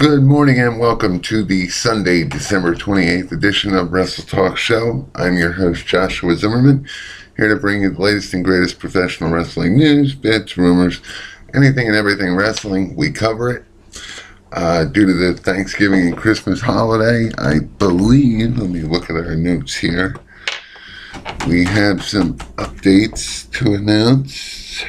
Good morning and welcome to the Sunday, December 28th edition of Wrestle Talk Show. I'm your host, Joshua Zimmerman, here to bring you the latest and greatest professional wrestling news, bits, rumors, anything and everything wrestling. We cover it. Due to the Thanksgiving and Christmas holiday, I believe, let me look at our notes here, we have some updates to announce.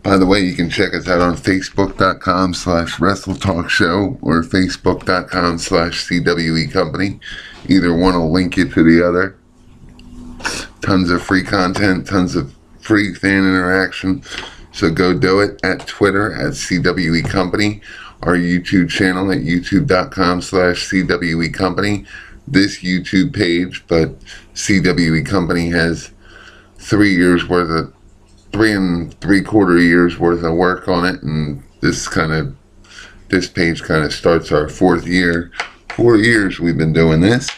By the way, you can check us out on Facebook.com/WrestleTalkShow or Facebook.com/CWE Company. Either one will link you to the other. Tons of free content, tons of free fan interaction. So go do it at Twitter at CWE Company, our YouTube channel at YouTube.com/CWE Company. This YouTube page, but CWE Company has 3 and 3/4 years worth of work on it, and this page kind of starts our 4th year. 4 years we've been doing this.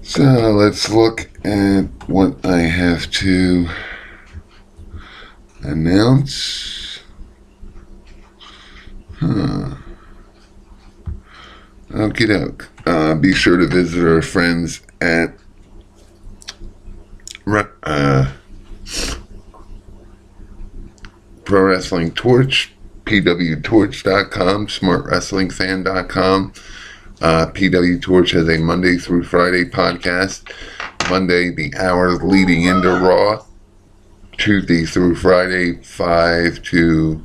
So let's look at what I have to announce. Okie doke. Be sure to visit our friends at Pro Wrestling Torch, pwtorch.com, smartwrestlingfan.com. PW Torch has a Monday through Friday podcast. Monday, the hour leading into Raw. Tuesday through Friday, 5 to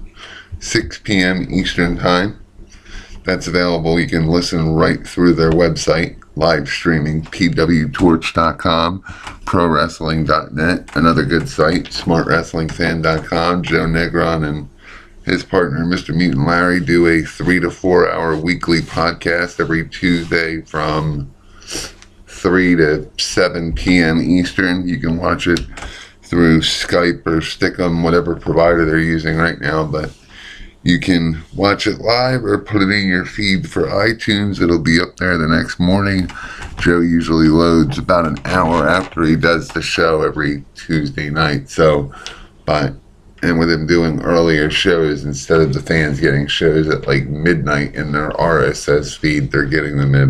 6 p.m. Eastern Time. That's available. You can listen right through their website, live streaming, pwtorch.com, prowrestling.net, another good site, smartwrestlingfan.com. Joe Negron and his partner, Mr. Mutant Larry, do a 3 to 4 hour weekly podcast every Tuesday from 3 to 7 p.m. Eastern. You can watch it through Skype or Stick'em, whatever provider they're using right now, but you can watch it live or put it in your feed for iTunes. It'll be up there the next morning. Joe usually loads about an hour after he does the show every Tuesday night. And with him doing earlier shows, instead of the fans getting shows at like midnight in their RSS feed, they're getting them at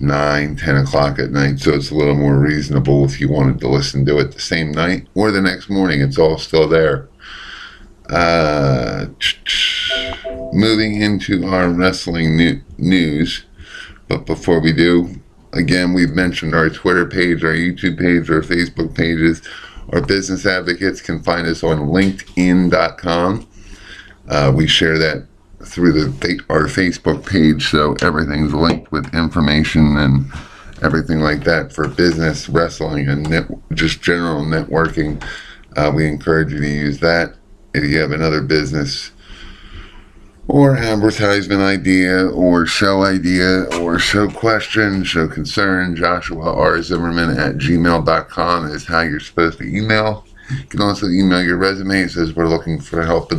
9, 10 o'clock at night, so it's a little more reasonable if you wanted to listen to it the same night or the next morning. It's all still there. Moving into our wrestling news, but before we do, again, we've mentioned our Twitter page, our YouTube page, our Facebook pages. Our business advocates can find us on LinkedIn.com. We share that through our Facebook page, so everything's linked with information and everything like that for business, wrestling, and just general networking. We encourage you to use that. If you have another business or advertisement idea or show question, show concern, Joshua R. Zimmerman at gmail.com is how you're supposed to email. You can also email your resume. It says we're looking for help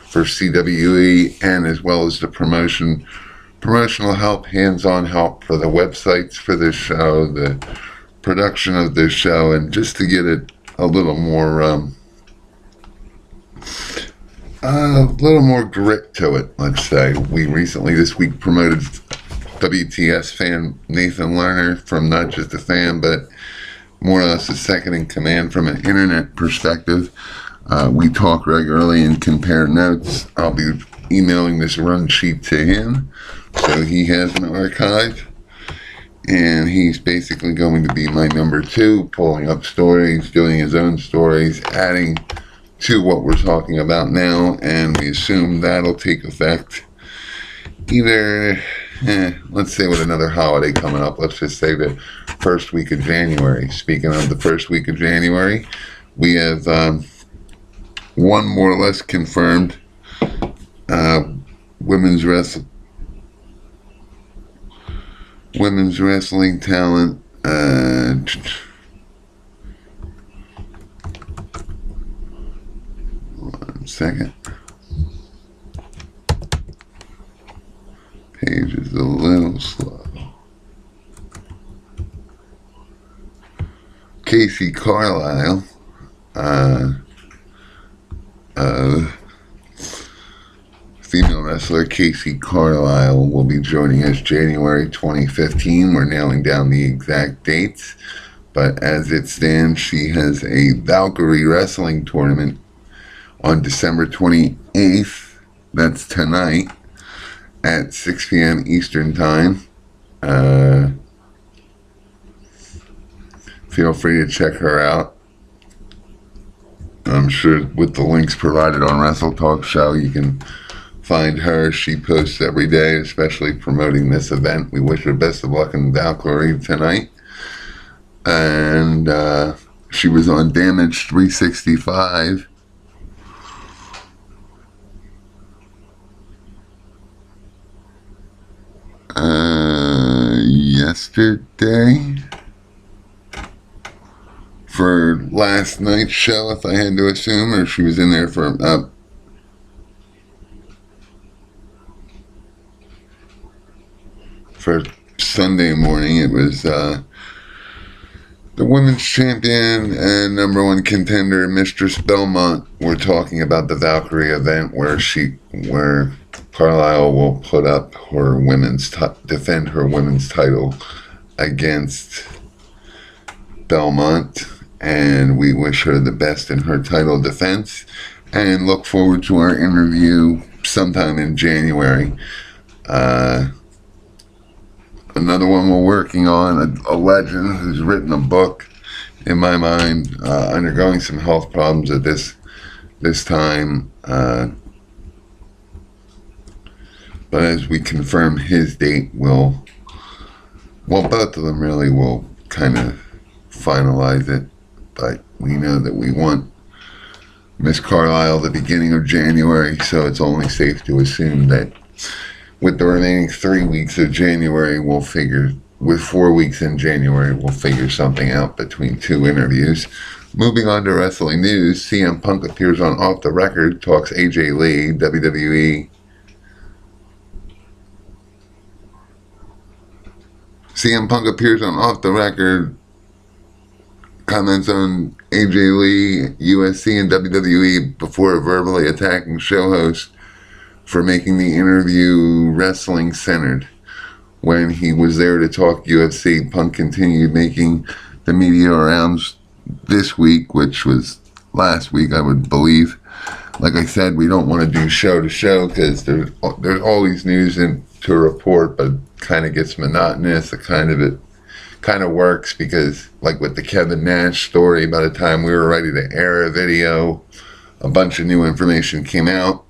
for CWE, and as well as the promotional help, hands-on help for the websites for this show, the production of this show, and just to get it a little more grit to it, let's say. We recently this week promoted WTS fan Nathan Lerner from not just a fan, but more or less a second in command from an internet perspective. We talk regularly and compare notes. I'll be emailing this run sheet to him, so he has an archive, and he's basically going to be my number 2, pulling up stories, doing his own stories, adding to what we're talking about now, and we assume that'll take effect either, let's say with another holiday coming up, let's just say the first week of January. Speaking of the first week of January, we have one more or less confirmed women's wrestling talent. One second. Page is a little slow. Casey Carlisle Female wrestler Casey Carlisle will be joining us January 2015. We're nailing down the exact dates, but as it stands, she has a Valkyrie wrestling tournament on December 28th. That's tonight at 6 p.m. Eastern Time. Feel free to check her out. I'm sure with the links provided on Wrestle Talk Show, you can find her. She posts every day, especially promoting this event. We wish her best of luck in Valkyrie tonight. And she was on Damage 365. Yesterday for last night's show, if I had to assume, or she was in there for Sunday morning. It was the women's champion and number one contender, Mistress Belmont. We're talking about the Valkyrie event where Carlisle will put up her defend her women's title against Belmont, and we wish her the best in her title defense and look forward to our interview sometime in January. Another one we're working on, a legend who's written a book, in my mind, undergoing some health problems at this time. But as we confirm his date, both of them really will kind of finalize it. But we know that we want Miss Carlisle the beginning of January, so it's only safe to assume that with the remaining 3 weeks of January, with 4 weeks in January, we'll figure something out between two interviews. Moving on to wrestling news, CM Punk appears on Off the Record, talks AJ Lee, WWE. CM Punk appears on Off the Record, comments on AJ Lee, UFC, and WWE before verbally attacking show host for making the interview wrestling-centered. When he was there to talk UFC, Punk continued making the media rounds this week, which was last week, I would believe. Like I said, we don't want to do show to show because there's always news to report, but kind of gets monotonous. It kind of works because, like with the Kevin Nash story, by the time we were ready to air a video, a bunch of new information came out.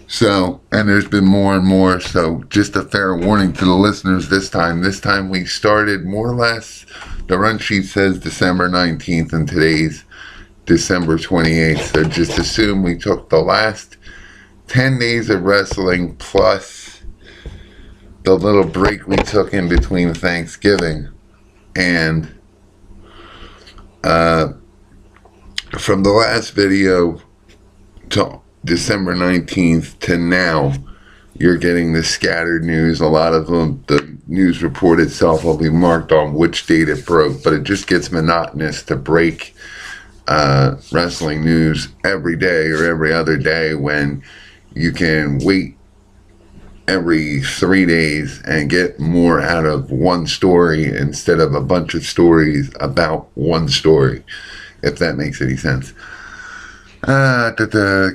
So, and there's been more and more, so just a fair warning to the listeners this time. This time we started more or less, the run sheet says December 19th and today's December 28th. So just assume we took the last 10 days of wrestling plus the little break we took in between Thanksgiving. And from the last video to December 19th to now, you're getting the scattered news. A lot of them, the news report itself will be marked on which date it broke, but it just gets monotonous to break wrestling news every day or every other day when you can wait every 3 days and get more out of one story instead of a bunch of stories about one story, if that makes any sense.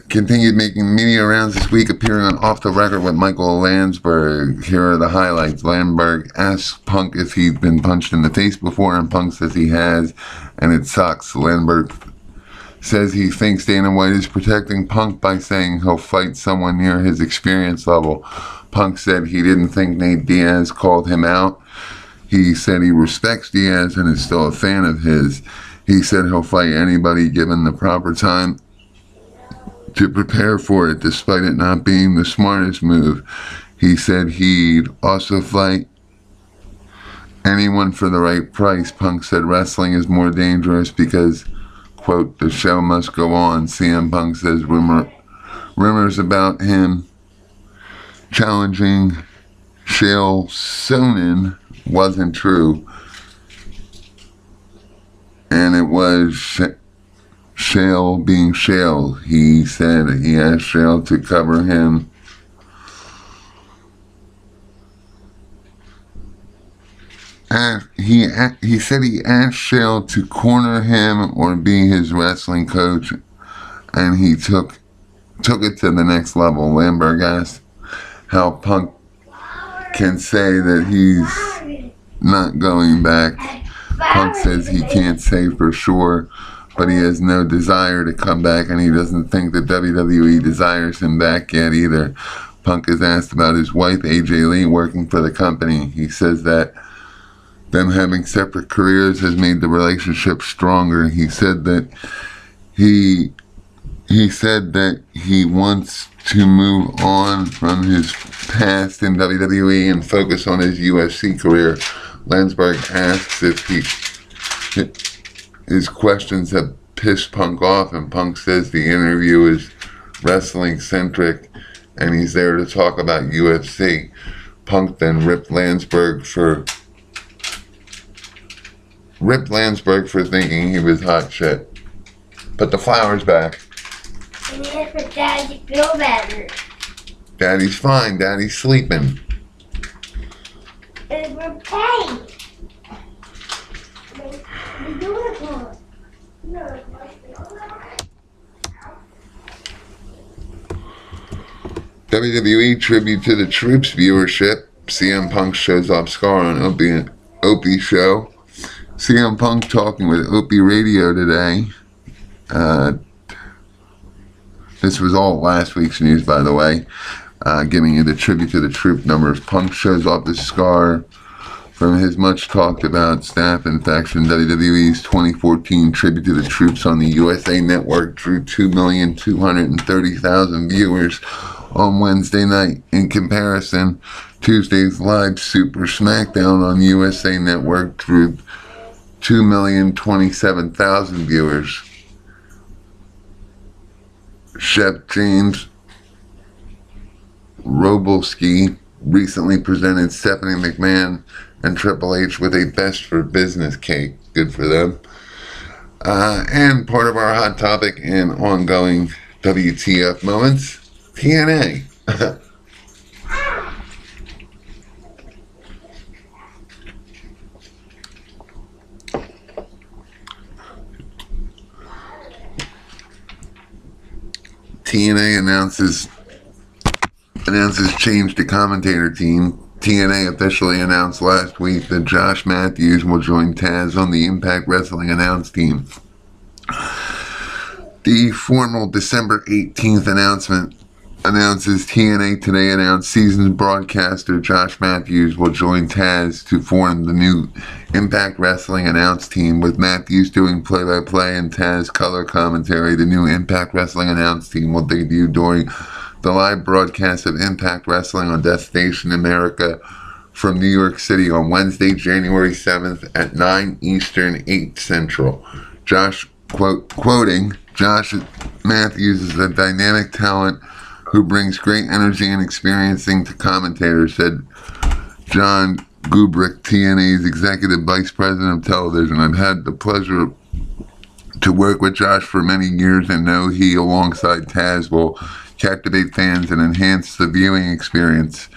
Continued making media rounds this week, appearing on Off the Record with Michael Landsberg. Here are the highlights. Landsberg asks Punk if he's been punched in the face before, and Punk says he has, and it sucks. Landsberg says he thinks Dana White is protecting Punk by saying he'll fight someone near his experience level. Punk said he didn't think Nate Diaz called him out. He said he respects Diaz and is still a fan of his. He said he'll fight anybody given the proper time to prepare for it, despite it not being the smartest move. He said he'd also fight anyone for the right price. Punk said wrestling is more dangerous because, quote, the show must go on. CM Punk says rumors about him challenging Chael Sonnen wasn't true, and it was Shale being Shale. He said he asked Shale to cover him. He said he asked Shale to corner him or be his wrestling coach, and he took it to the next level. Lamberg asked how Punk can say that he's not going back. Punk says he can't say for sure, but he has no desire to come back, and he doesn't think that WWE desires him back yet either. Punk is asked about his wife, AJ Lee, working for the company. He says that them having separate careers has made the relationship stronger. He said that he wants to move on from his past in WWE and focus on his UFC career. Landsberg asks if his questions have pissed Punk off, and Punk says the interview is wrestling-centric and he's there to talk about UFC. Punk then ripped Landsberg for thinking he was hot shit. But the flower's back. And yes, for Dad to feel better. Daddy's fine. Daddy's sleeping. And we're paid. The unicorn. WWE tribute to the troops viewership. CM Punk shows off scar on Opie show. CM Punk talking with Opie Radio today. This was all last week's news, by the way. Giving you the tribute to the troop numbers. Punk shows off the scar from his much talked about staph infection. WWE's 2014 tribute to the troops on the USA Network drew 2,230,000 viewers on Wednesday night. In comparison, Tuesday's live Super SmackDown on USA Network drew 2,027,000 viewers. Chef James Robolski recently presented Stephanie McMahon and Triple H with a Best for Business cake. Good for them. And part of our hot topic and ongoing WTF moments, TNA. TNA announces change to commentator team. TNA officially announced last week that Josh Matthews will join Taz on the Impact Wrestling announce team. The formal December 18th announcement announces TNA Today announced seasoned broadcaster Josh Matthews will join Taz to form the new Impact Wrestling announce team, with Matthews doing play-by-play and Taz color commentary. The new Impact Wrestling announce team will debut during the live broadcast of Impact Wrestling on Destination America from New York City on Wednesday, January 7th at 9 Eastern, 8 Central. Josh, quoting, Josh Matthews is a dynamic talent who brings great energy and experiencing to commentators, said John Gubrick, TNA's Executive Vice President of Television. I've had the pleasure to work with Josh for many years and know he, alongside Taz, will captivate fans and enhance the viewing experience.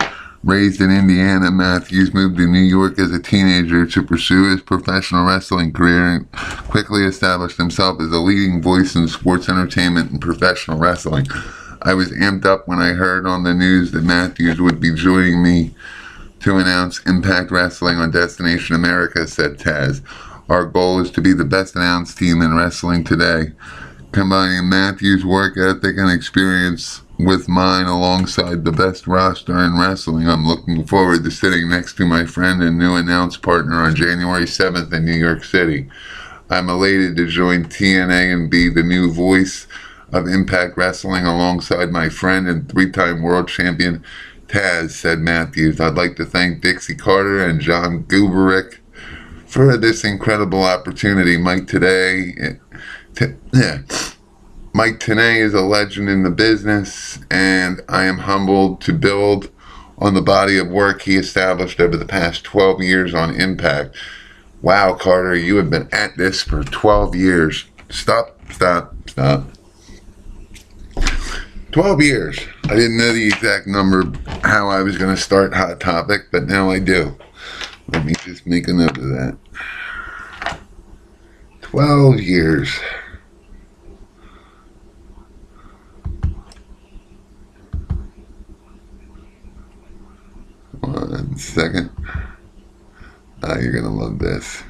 Raised in Indiana, Matthews moved to New York as a teenager to pursue his professional wrestling career and quickly established himself as a leading voice in sports entertainment and professional wrestling. I was amped up when I heard on the news that Matthews would be joining me to announce Impact Wrestling on Destination America, said Taz. Our goal is to be the best announced team in wrestling today. Combining Matthews' work ethic and experience with mine alongside the best roster in wrestling, I'm looking forward to sitting next to my friend and new announce partner on January 7th in New York City. I'm elated to join TNA and be the new voice of Impact Wrestling alongside my friend and three-time world champion Taz, said Matthews. I'd like to thank Dixie Carter and John Gubrick for this incredible opportunity. Mike Tenay is a legend in the business, and I am humbled to build on the body of work he established over the past 12 years on Impact. Wow, Carter, you have been at this for 12 years. Stop Stop. 12 years. I didn't know the exact number, how I was going to start Hot Topic, but now I do. Let me just make a note of that. 12 years. One second. You're going to love this.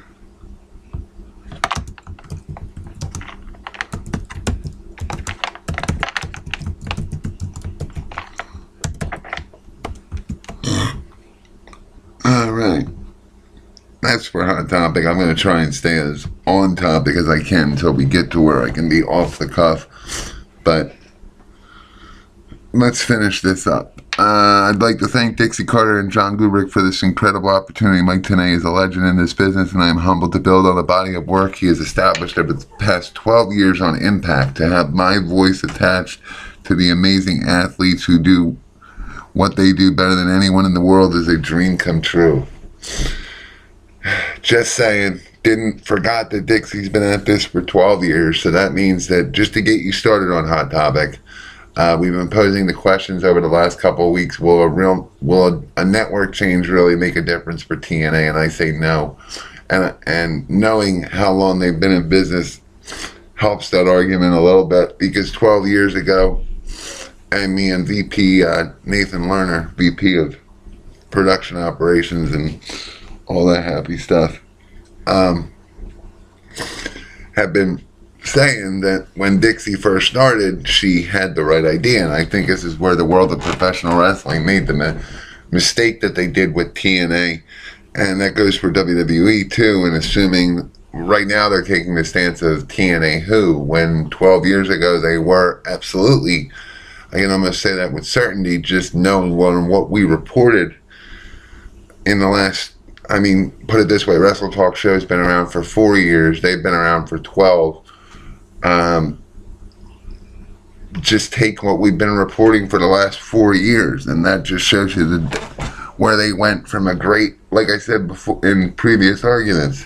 Alright. That's for Hot Topic. I'm going to try and stay as on topic as I can until we get to where I can be off the cuff. But let's finish this up. I'd like to thank Dixie Carter and John Gubrick for this incredible opportunity. Mike Tenay is a legend in this business, and I am humbled to build on the body of work he has established over the past 12 years on Impact. To have my voice attached to the amazing athletes who do what they do better than anyone in the world is a dream come true. Just saying. Forgot that Dixie's been at this for 12 years, so that means that just to get you started on Hot Topic, we've been posing the questions over the last couple of weeks. Will a network change really make a difference for TNA? And I say no. And knowing how long they've been in business helps that argument a little bit, because 12 years ago, and me and VP Nathan Lerner, VP of Production Operations and all that happy stuff, have been saying that when Dixie first started, she had the right idea. And I think this is where the world of professional wrestling made the mistake that they did with TNA. And that goes for WWE too, and assuming right now they're taking the stance of TNA who, when 12 years ago they were absolutely, I can almost say that with certainty, just knowing what we reported in the last, I mean, put it this way, Wrestle Talk Show's been around for 4 years. They've been around for 12. Just take what we've been reporting for the last 4 years, and that just shows you where they went from a great, like I said before in previous arguments,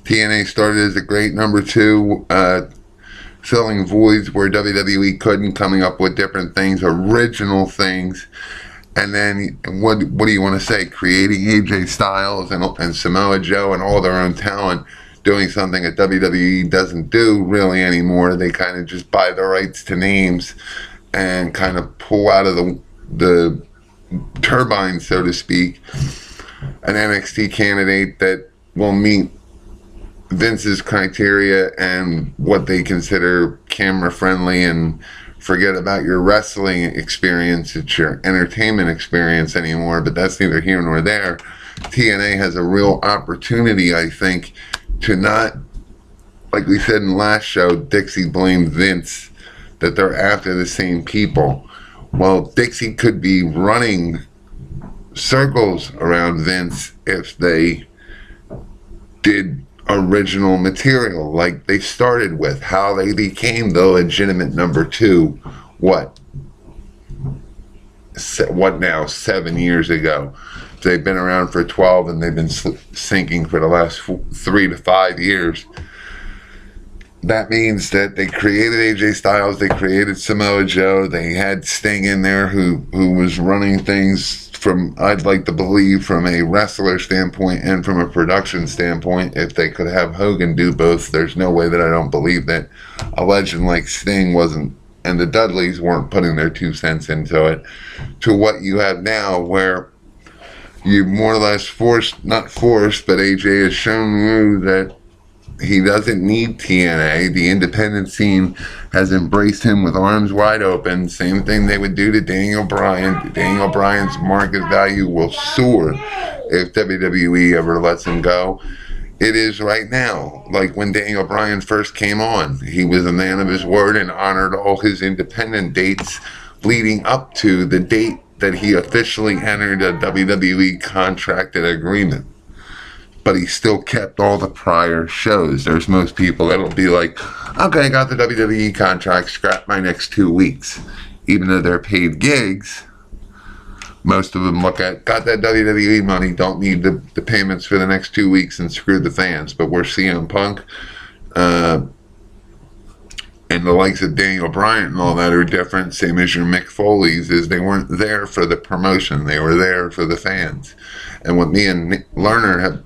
TNA started as a great number 2, filling voids where WWE couldn't, coming up with different things, original things. And then, what do you want to say? Creating AJ Styles and Samoa Joe and all their own talent, doing something that WWE doesn't do really anymore. They kind of just buy the rights to names and kind of pull out of the turbine, so to speak, an NXT candidate that will meet Vince's criteria and what they consider camera friendly, and forget about your wrestling experience. It's your entertainment experience anymore, but that's neither here nor there. TNA has a real opportunity, I think, to not, like we said in the last show, Dixie blamed Vince, that they're after the same people. Well, Dixie could be running circles around Vince if they did original material like they started with, how they became the legitimate number 2, what now, 7 years ago. They've been around for 12 and they've been sinking for the last 3 to 5 years. That means that they created AJ Styles, they created Samoa Joe, they had Sting in there who was running things from, I'd like to believe, from a wrestler standpoint and from a production standpoint. If they could have Hogan do both, there's no way that I don't believe that a legend like Sting wasn't, and the Dudleys weren't putting their 2 cents into it, to what you have now, where you more or less not forced, but AJ has shown you that he doesn't need TNA. The independent scene has embraced him with arms wide open. Same thing they would do to Daniel Bryan. Daniel Bryan's market value will soar if WWE ever lets him go. It is right now. Like when Daniel Bryan first came on, he was a man of his word and honored all his independent dates leading up to the date that he officially entered a WWE contracted agreement. But he still kept all the prior shows. There's most people that'll be like, okay, I got the WWE contract, scrap my next 2 weeks. Even though they're paid gigs, most of them look at, got that WWE money, don't need the payments for the next 2 weeks and screw the fans. But we're CM Punk. and the likes of Daniel Bryan and all that are different, same as your Mick Foley's, is they weren't there for the promotion. They were there for the fans. And what me and Lerner have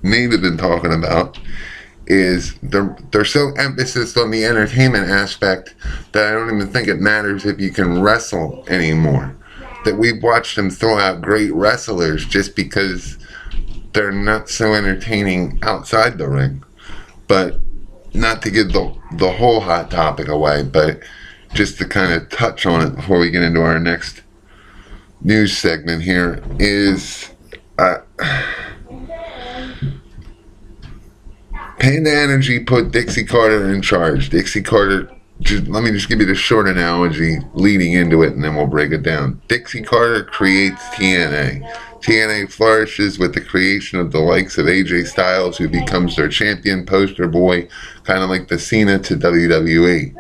maybe been talking about is they're so emphasis on the entertainment aspect that I don't even think it matters if you can wrestle anymore. That we've watched them throw out great wrestlers just because they're not so entertaining outside the ring. But not to give the whole hot topic away, but just to kind of touch on it before we get into our next news segment here is Panda Energy put Dixie Carter in charge. Dixie Carter, let me just give you the short analogy leading into it, and then we'll break it down. Dixie Carter creates TNA. TNA flourishes with the creation of the likes of AJ Styles, who becomes their champion poster boy, kind of like the Cena to WWE.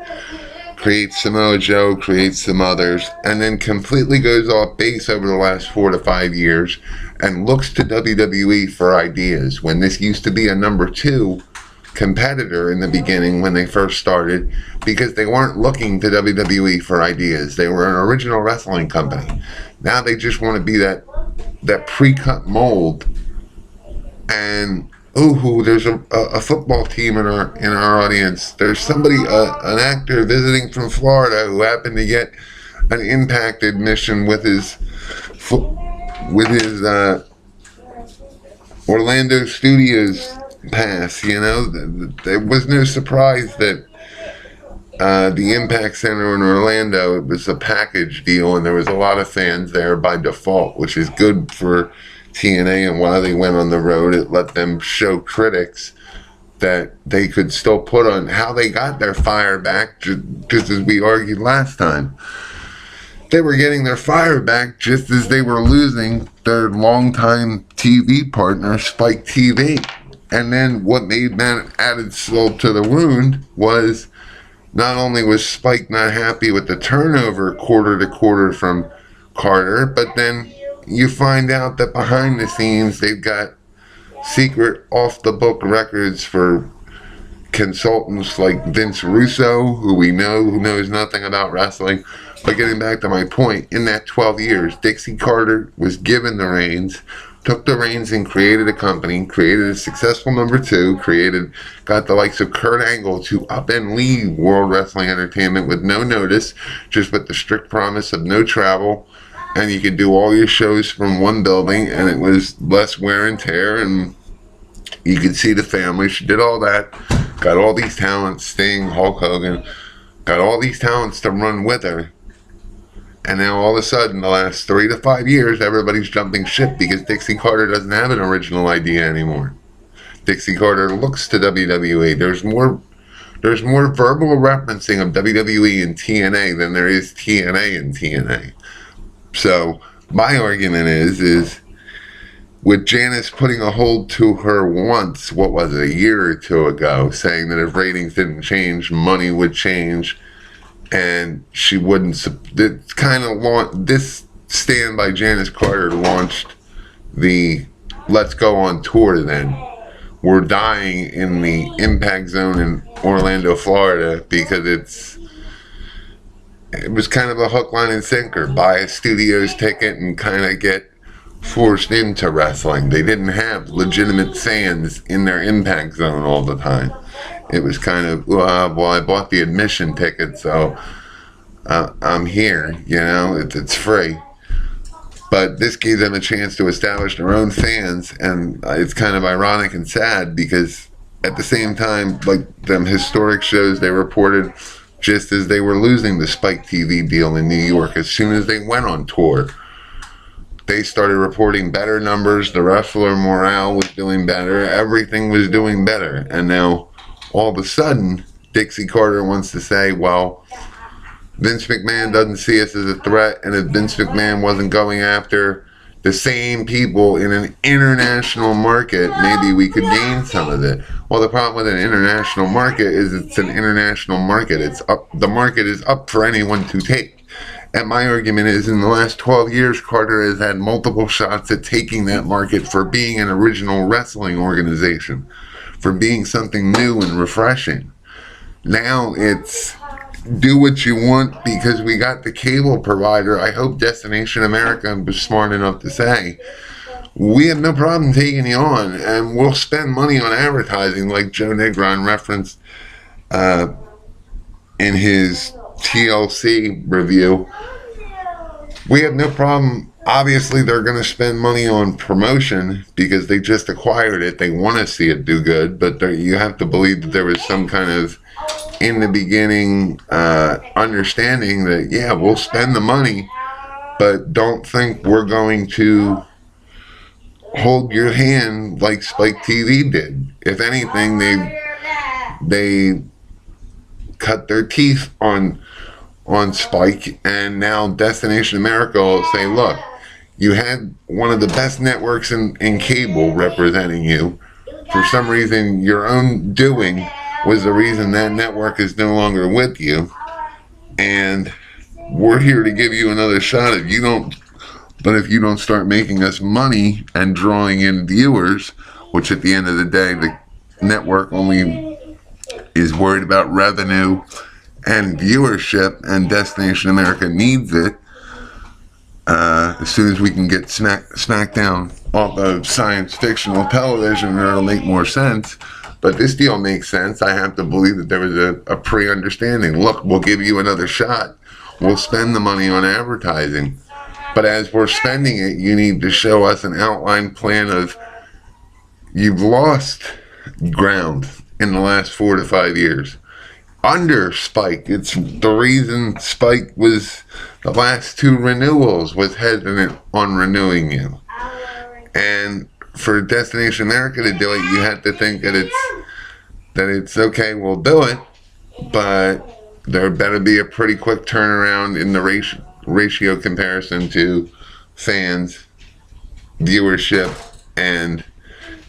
Creates Samoa Joe, creates some others, and then completely goes off base over the last 4 to 5 years and looks to WWE for ideas. When this used to be a number 2 competitor in the beginning when they first started, because they weren't looking to WWE for ideas. They were an original wrestling company. Now they just want to be that pre-cut mold. And there's a football team in our audience. There's somebody, an actor visiting from Florida who happened to get an Impact admission with his Orlando Studios pass. There was no surprise that the Impact Center in Orlando, it was a package deal, and there was a lot of fans there by default, which is good for TNA. And while they went on the road, it let them show critics that they could still put on how they got their fire back, just as we argued last time. They were getting their fire back just as they were losing their longtime TV partner, Spike TV. And then what made that added salt to the wound was not only was Spike not happy with the turnover quarter to quarter from Carter, but then you find out that behind the scenes they've got secret off-the-book records for consultants like Vince Russo, who knows nothing about wrestling. But getting back to my point, in that 12 years, Dixie Carter was given the reins, took the reins and created a company, created a successful number 2, got the likes of Kurt Angle to up and leave World Wrestling Entertainment with no notice, just with the strict promise of no travel, and you could do all your shows from one building, and it was less wear and tear, and you could see the family. She did all that, got all these talents, Sting, Hulk Hogan, got all these talents to run with her. And now all of a sudden, the last 3 to 5 years, everybody's jumping ship because Dixie Carter doesn't have an original idea anymore. Dixie Carter looks to WWE. There's more verbal referencing of WWE and TNA than there is TNA and TNA. So my argument is with Janice putting a hold to her once, what was it, a year or 2 ago, saying that if ratings didn't change, money would change. And she wouldn't. This stand by Janice Carter launched the Let's Go on tour. Then we're dying in the Impact Zone in Orlando, Florida, because it was kind of a hook, line, and sinker. Buy a studio's ticket and kind of get forced into wrestling. They didn't have legitimate fans in their Impact Zone all the time. It was kind of, I bought the admission ticket, so I'm here, it's free. But this gave them a chance to establish their own fans, and it's kind of ironic and sad because at the same time, like them historic shows, they reported just as they were losing the Spike TV deal in New York, as soon as they went on tour, they started reporting better numbers, the wrestler morale was doing better, everything was doing better, and now all of a sudden, Dixie Carter wants to say, well, Vince McMahon doesn't see us as a threat, and if Vince McMahon wasn't going after the same people in an international market, maybe we could gain some of it. Well, the problem with an international market is it's an international market. The market is up for anyone to take. And my argument is, in the last 12 years, Carter has had multiple shots at taking that market for being an original wrestling organization, for being something new and refreshing. Now it's do what you want because we got the cable provider. I hope Destination America was smart enough to say, we have no problem taking you on, and we'll spend money on advertising, like Joe Negron referenced in his TLC review. We have no problem. Obviously, they're going to spend money on promotion because they just acquired it. They want to see it do good, but you have to believe that there was some kind of, in the beginning, understanding that, yeah, we'll spend the money, but don't think we're going to hold your hand like Spike TV did. If anything, they cut their teeth on Spike, and now Destination America will say, look, you had one of the best networks in cable representing you. For some reason, your own doing was the reason that network is no longer with you, and we're here to give you another shot. If you don't start making us money and drawing in viewers, which at the end of the day, the network only is worried about revenue and viewership, and Destination America needs it. As soon as we can get SmackDown off of science fictional television, it'll make more sense. But this deal makes sense. I have to believe that there was a pre-understanding. Look, we'll give you another shot. We'll spend the money on advertising. But as we're spending it, you need to show us an outline plan of, you've lost ground in the last 4 to 5 years. Under Spike, it's the reason Spike was, the last 2 renewals, was hesitant on renewing you. And for Destination America to do it, you have to think that it's okay, we'll do it, but there better be a pretty quick turnaround in the ratio comparison to fans, viewership, and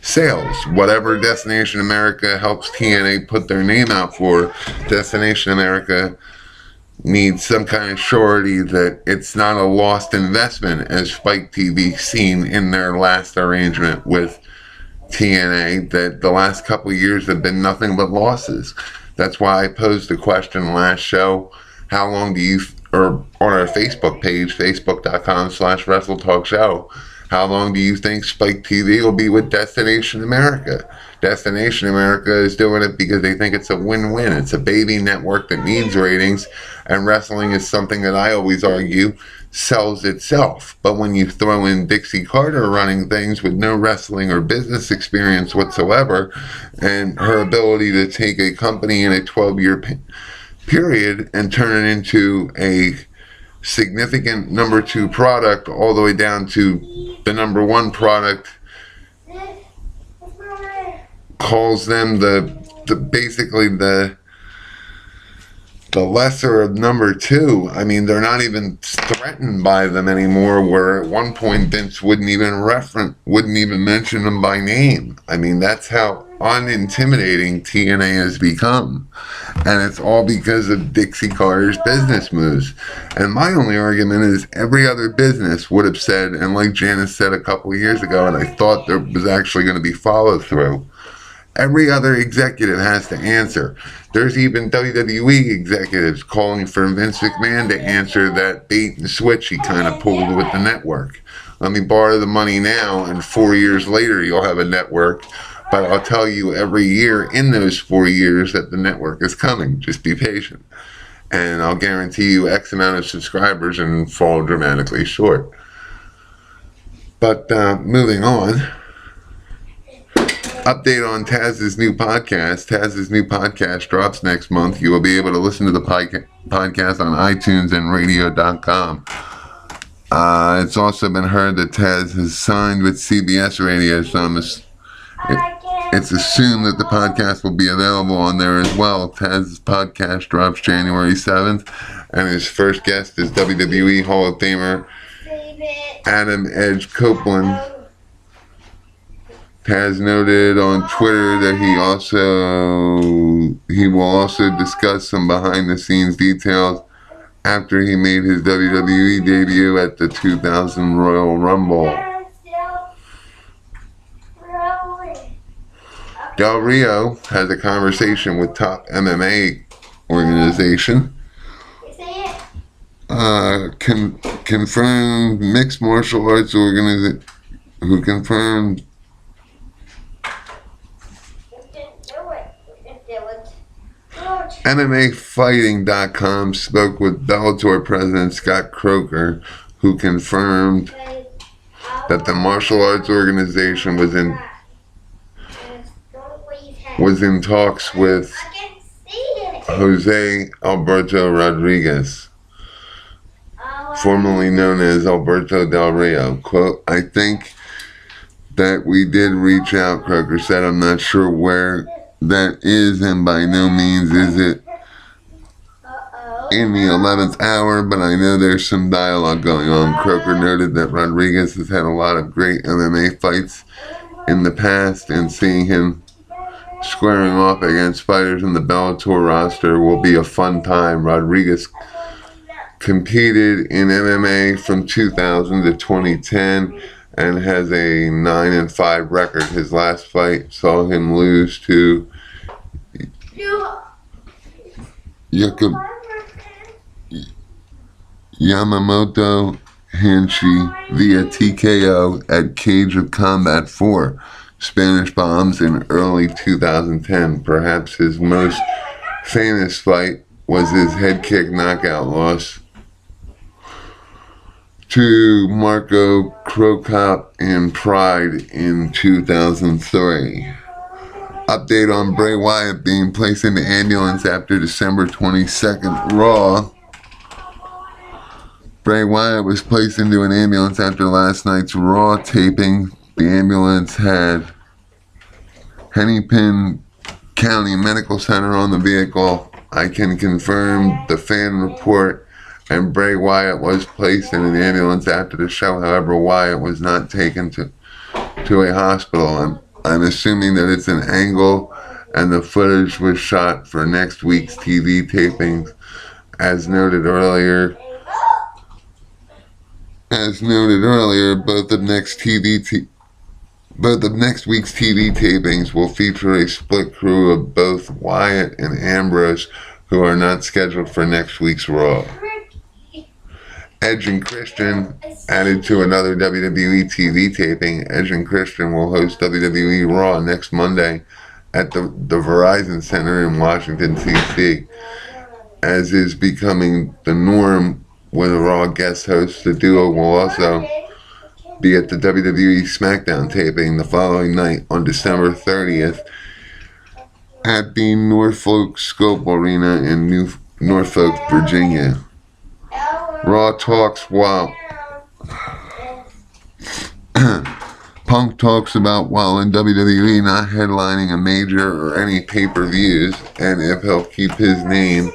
sales. Whatever Destination America helps TNA put their name out for, Destination America needs some kind of surety that it's not a lost investment, as Spike TV seen in their last arrangement with TNA, that the last couple of years have been nothing but losses. That's why I posed the question last show, how long do you, or on our Facebook page, facebook.com/WrestleTalkShow, how long do you think Spike TV will be with Destination America? Destination America is doing it because they think it's a win-win. It's a baby network that needs ratings, and wrestling is something that I always argue sells itself. But when you throw in Dixie Carter running things with no wrestling or business experience whatsoever, and her ability to take a company in a 12-year period and turn it into a significant number 2 product, all the way down to the number 1 product, calls them basically the lesser of number 2. I mean, they're not even threatened by them anymore, where at one point Vince wouldn't even mention them by name. I mean, that's how unintimidating TNA has become, and it's all because of Dixie Carter's business moves. And my only argument is, every other business would have said, and like Janice said a couple of years ago, and I thought there was actually going to be follow through, every other executive has to answer. There's even WWE executives calling for Vince McMahon to answer that bait and switch he kind of pulled with the network. Let me borrow the money now, and 4 years later you'll have a network. But I'll tell you every year in those 4 years that the network is coming. Just be patient. And I'll guarantee you X amount of subscribers and fall dramatically short. But moving on. Update on Taz's new podcast. Taz's new podcast drops next month. You will be able to listen to the podcast on iTunes and radio.com. It's also been heard that Taz has signed with CBS Radio, so it's assumed that the podcast will be available on there as well. Taz's podcast drops January 7th, and his first guest is WWE Hall of Famer Adam Edge Copeland. Taz noted on Twitter that he will also discuss some behind-the-scenes details after he made his WWE debut at the 2000 Royal Rumble. Del Rio has a conversation with top MMA organization. confirmed mixed martial arts organization who confirmed MMAfighting.com spoke with Bellator president Scott Croker, who confirmed that the martial arts organization was in talks with Jose Alberto Rodriguez, formerly known as Alberto Del Rio. Quote, I think that we did reach out, Croker said. I'm not sure where that is, and by no means is it in the 11th hour, but I know there's some dialogue going on. Croker noted that Rodriguez has had a lot of great MMA fights in the past, and seeing him squaring off against fighters in the Bellator roster will be a fun time. Rodriguez competed in MMA from 2000 to 2010 and has a 9-5 record. His last fight saw him lose to Yamamoto Hanshi via TKO at Cage of Combat 4 Spanish Bombs in early 2010. Perhaps his most famous fight was his head kick knockout loss to Marco Crocop in Pride in 2003. Update on Bray Wyatt being placed in the ambulance after December 22nd Raw. Bray Wyatt was placed into an ambulance after last night's Raw taping. The ambulance had Hennepin County Medical Center on the vehicle. I can confirm the fan report, and Bray Wyatt was placed in an ambulance after the show. However, Wyatt was not taken to a hospital. I'm assuming that it's an angle, and the footage was shot for next week's TV tapings. As noted earlier, both of next week's TV tapings will feature a split crew of both Wyatt and Ambrose, who are not scheduled for next week's Raw. Edge and Christian added to another WWE TV taping. Edge and Christian will host WWE Raw next Monday at the Verizon Center in Washington, D.C. As is becoming the norm with a Raw guest host, the duo will also be at the WWE SmackDown taping the following night on December 30th at the Norfolk Scope Arena in Norfolk, Virginia. Raw talks while Punk talks about while in WWE not headlining a major or any pay-per-views, and if he'll keep his name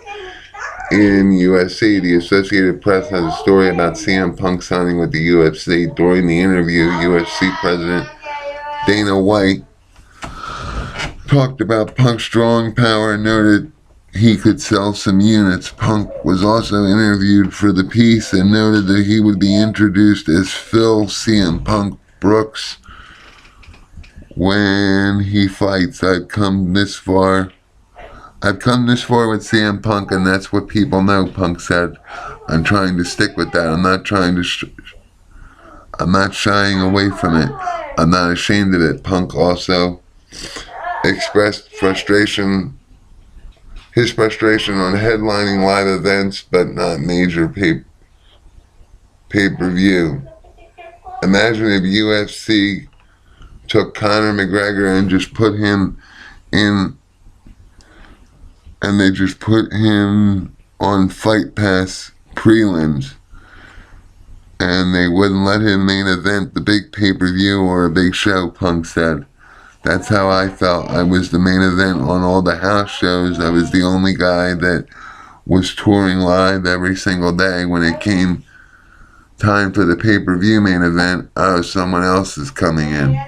in UFC. The Associated Press has a story about CM Punk signing with the UFC. During the interview, UFC President Dana White talked about Punk's drawing power and noted he could sell some units. Punk was also interviewed for the piece and noted that he would be introduced as Phil CM Punk Brooks when he fights. I've come this far with CM Punk, and that's what people know, Punk said. I'm trying to stick with that. I'm not shying away from it. I'm not ashamed of it. Punk also expressed his frustration on headlining live events, but not major pay-per-view. Imagine if UFC took Conor McGregor and just put him in, and they just put him on Fight Pass prelims, and they wouldn't let him main event the big pay-per-view or a big show, Punk said. That's how I felt. I was the main event on all the house shows. I was the only guy that was touring live every single day. When it came time for the pay-per-view main event, someone else is coming in.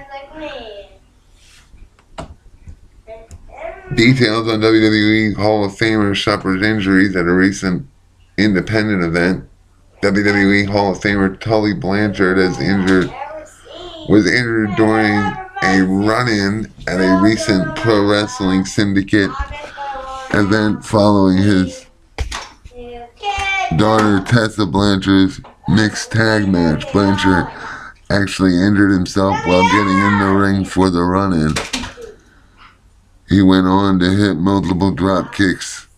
Details on WWE Hall of Famer suffered injuries at a recent independent event. WWE Hall of Famer Tully Blanchard was injured during a run-in at a recent Pro Wrestling Syndicate event following his daughter Tessa Blanchard's mixed tag match. Blanchard actually injured himself while getting in the ring for the run-in. He went on to hit multiple drop kicks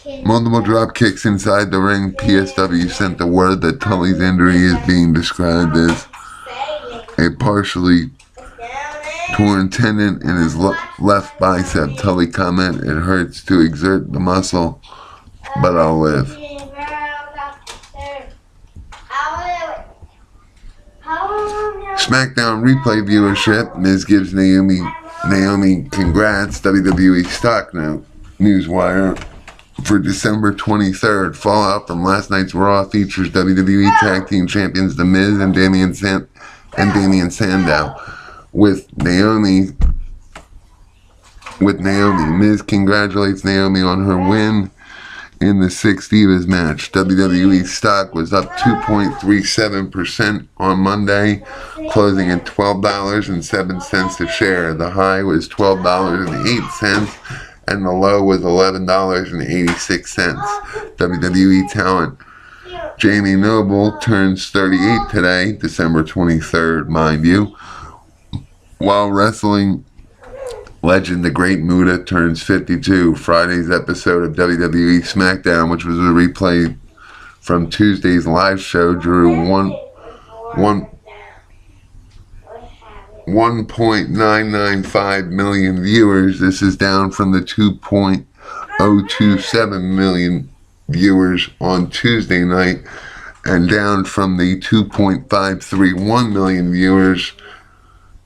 inside the ring. PSW sent the word that Tully's injury is being described as a partially torn tendon in his left bicep. Tully commented, "It hurts to exert the muscle, but I'll live." SmackDown replay viewership. Miz gives Naomi congrats. WWE stock note. Newswire for December 23rd. Fallout from last night's Raw features WWE Tag Team Champions The Miz and Damian Sandow. With Naomi, Miz congratulates Naomi on her win in the Six Divas match. WWE stock was up 2.37% on Monday, closing at $12.07 a share. The high was $12.08, and the low was $11.86. WWE talent Jamie Noble turns 38 today, December 23rd, mind you. While wrestling legend The Great Muta turns 52. Friday's episode of WWE SmackDown, which was a replay from Tuesday's live show, drew 1.995 million viewers. This is down from the 2.027 million viewers on Tuesday night, and down from the 2.531 million viewers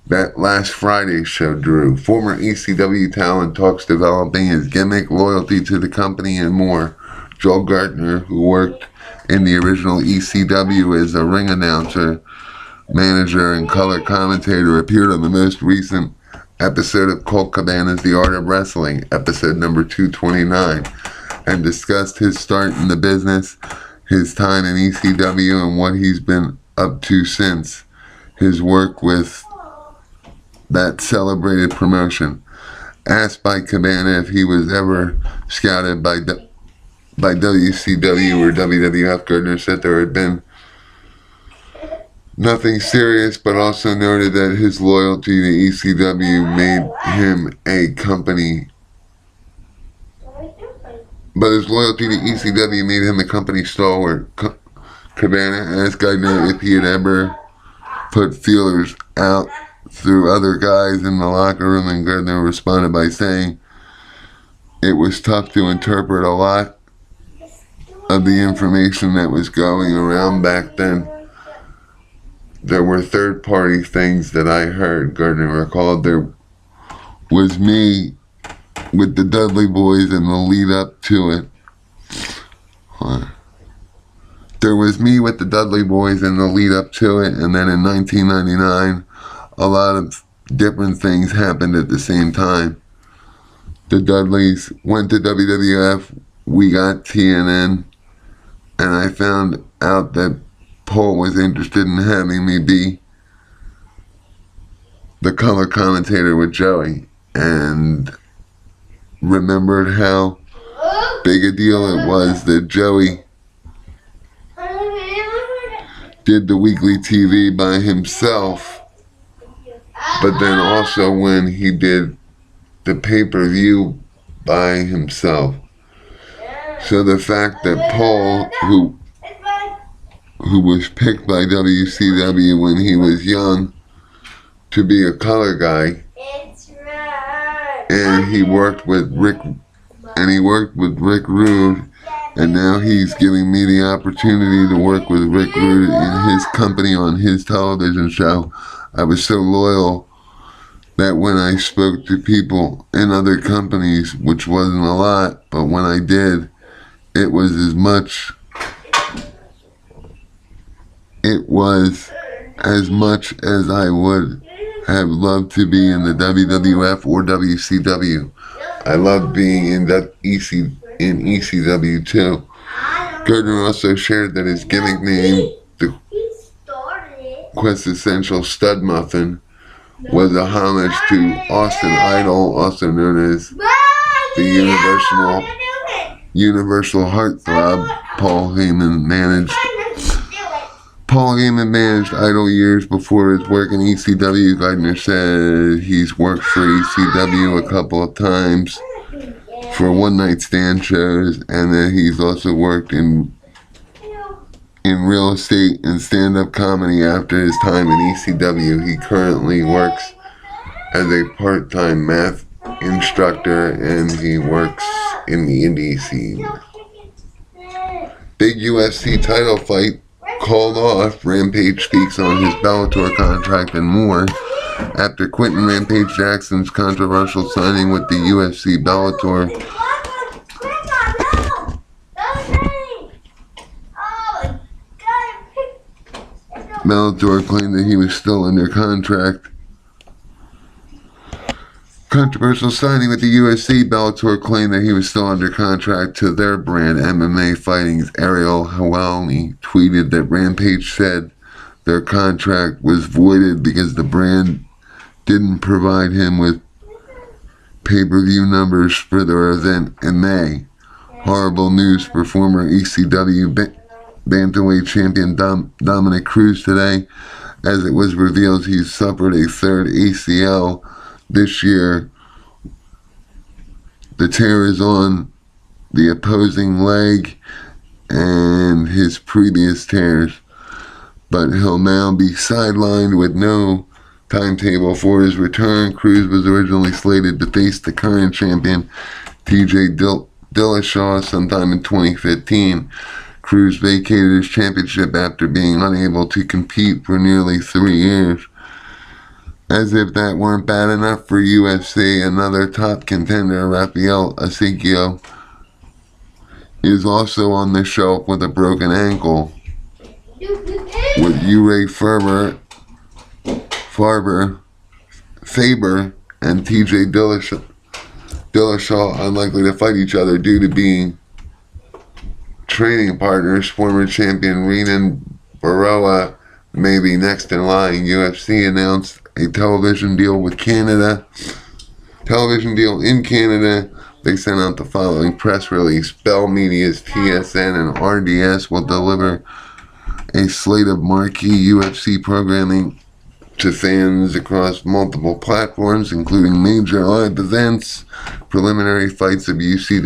that last Friday's show drew. Former ECW talent talks developing his gimmick, loyalty to the company, and more. Joel Gertner, who worked in the original ECW as a ring announcer, manager, and color commentator, appeared on the most recent episode of Colt Cabana's The Art of Wrestling, episode number 229, and discussed his start in the business, his time in ECW, and what he's been up to since. His work with that celebrated promotion. Asked by Cabana if he was ever scouted by WCW or WWF, Gardner said there had been nothing serious, but also noted that his loyalty to ECW made him a company. But his loyalty to ECW made him a company stalwart. Cabana asked Gardner if he had ever put feelers out through other guys in the locker room, and Gardner responded by saying it was tough to interpret a lot of the information that was going around back then. There were third-party things that I heard, Gardner recalled. There was me with the Dudley Boys in the lead up to it. There was me with the Dudley Boys in the lead up to it, and then in 1999, a lot of different things happened at the same time. The Dudleys went to WWF, we got TNN, and I found out that Paul was interested in having me be the color commentator with Joey, and remembered how big a deal it was that Joey did the weekly TV by himself, but then also when he did the pay-per-view by himself. So the fact that Paul, who was picked by WCW when he was young to be a color guy, and he worked with Rick Rude, and now he's giving me the opportunity to work with Rick Rude in his company on his television show. I was so loyal that when I spoke to people in other companies, which wasn't a lot, but when I did, it was as much as I would have loved to be in the WWF or WCW. I loved being in ECW too. Gardner also shared that his gimmick name, the Quintessential Stud Muffin, was a homage to Austin Idol, also known as the Universal Heartthrob. Paul Heyman managed Idol years before his work in ECW. Geithner said he's worked for ECW a couple of times for one-night stand shows, and that he's also worked in real estate and stand-up comedy after his time in ECW. He currently works as a part-time math instructor, and he works in the indie scene. Big UFC title fight called off. Rampage speaks on his Bellator contract and more. After Quentin Rampage Jackson's controversial signing with the UFC, Bellator claimed that he was still under contract. Controversial signing with the UFC, Bellator claimed that he was still under contract to their brand. MMA Fighting's Ariel Helwani tweeted that Rampage said their contract was voided because the brand didn't provide him with pay-per-view numbers for their event in May. Horrible news for former ECW bantamweight champion Dominic Cruz today, as it was revealed he suffered a third ACL this year. The tear is on the opposing leg and his previous tears, but he'll now be sidelined with no timetable for his return. Cruz was originally slated to face the current champion TJ Dillashaw sometime in 2015. Cruz vacated his championship after being unable to compete for nearly 3 years. As if that weren't bad enough for UFC, another top contender, Rafael Asensio, is also on the shelf with a broken ankle. With Uri Faber and TJ Dillashaw unlikely to fight each other due to being training partners, former champion Renan Barroa may be next in line. UFC announced a television deal in Canada. They sent out the following press release. Bell Media's TSN and RDS will deliver a slate of marquee UFC programming to fans across multiple platforms, including major live events, preliminary fights of UFC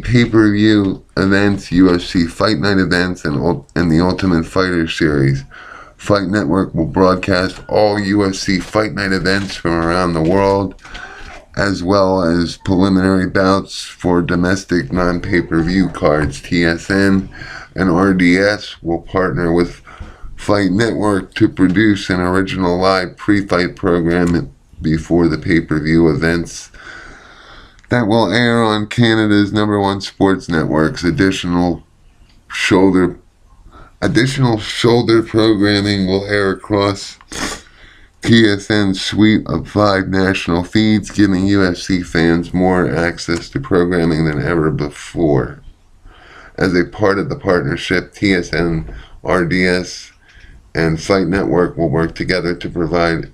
pay-per-view events, UFC Fight Night events, and the Ultimate Fighter series. Fight Network will broadcast all UFC Fight Night events from around the world, as well as preliminary bouts for domestic non-pay-per-view cards. TSN and RDS will partner with Fight Network to produce an original live pre-fight program before the pay-per-view events that will air on Canada's #1 sports networks. Additional shoulder programming will air across TSN's suite of 5 national feeds, giving UFC fans more access to programming than ever before. As a part of the partnership, TSN, RDS, and Fight Network will work together to provide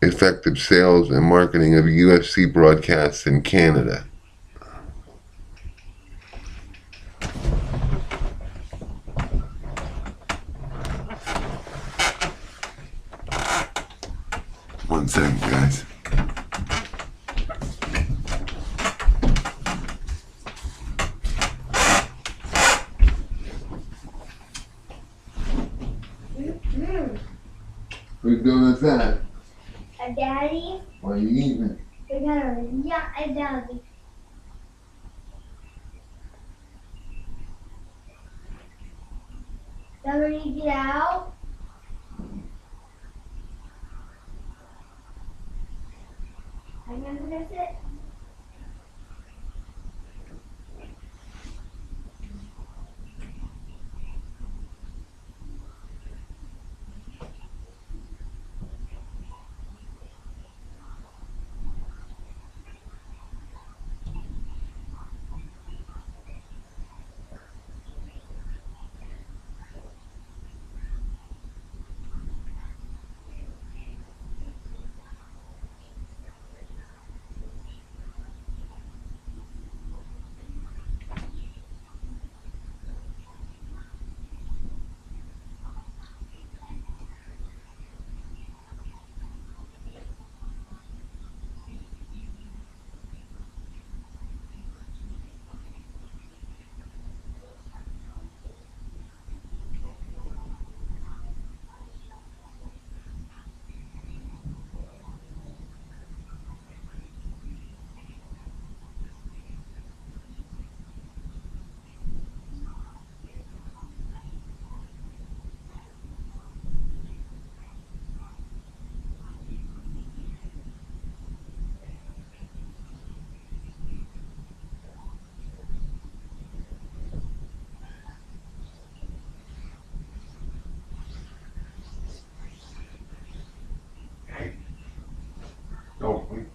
effective sales and marketing of UFC broadcasts in Canada. One second, guys. Who's doing that? Daddy? Why are you eating it? Yeah, Daddy. Daddy, get out. I'm gonna sit.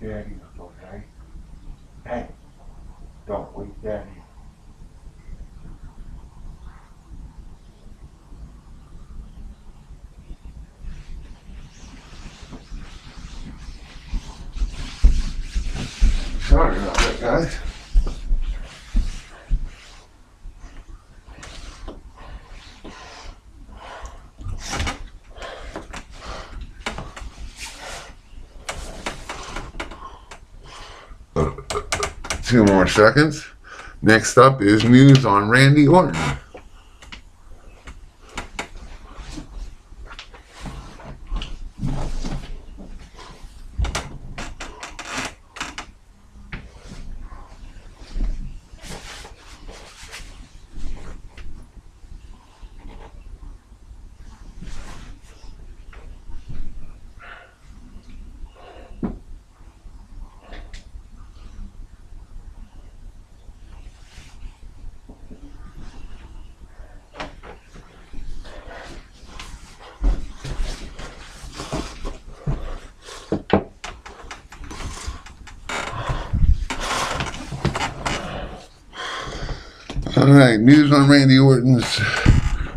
Daddy up, okay? Hey, don't wake Daddy. Sorry about that, guys. Two more seconds. Next up is news on Randy Orton. Alright, news on Randy Orton's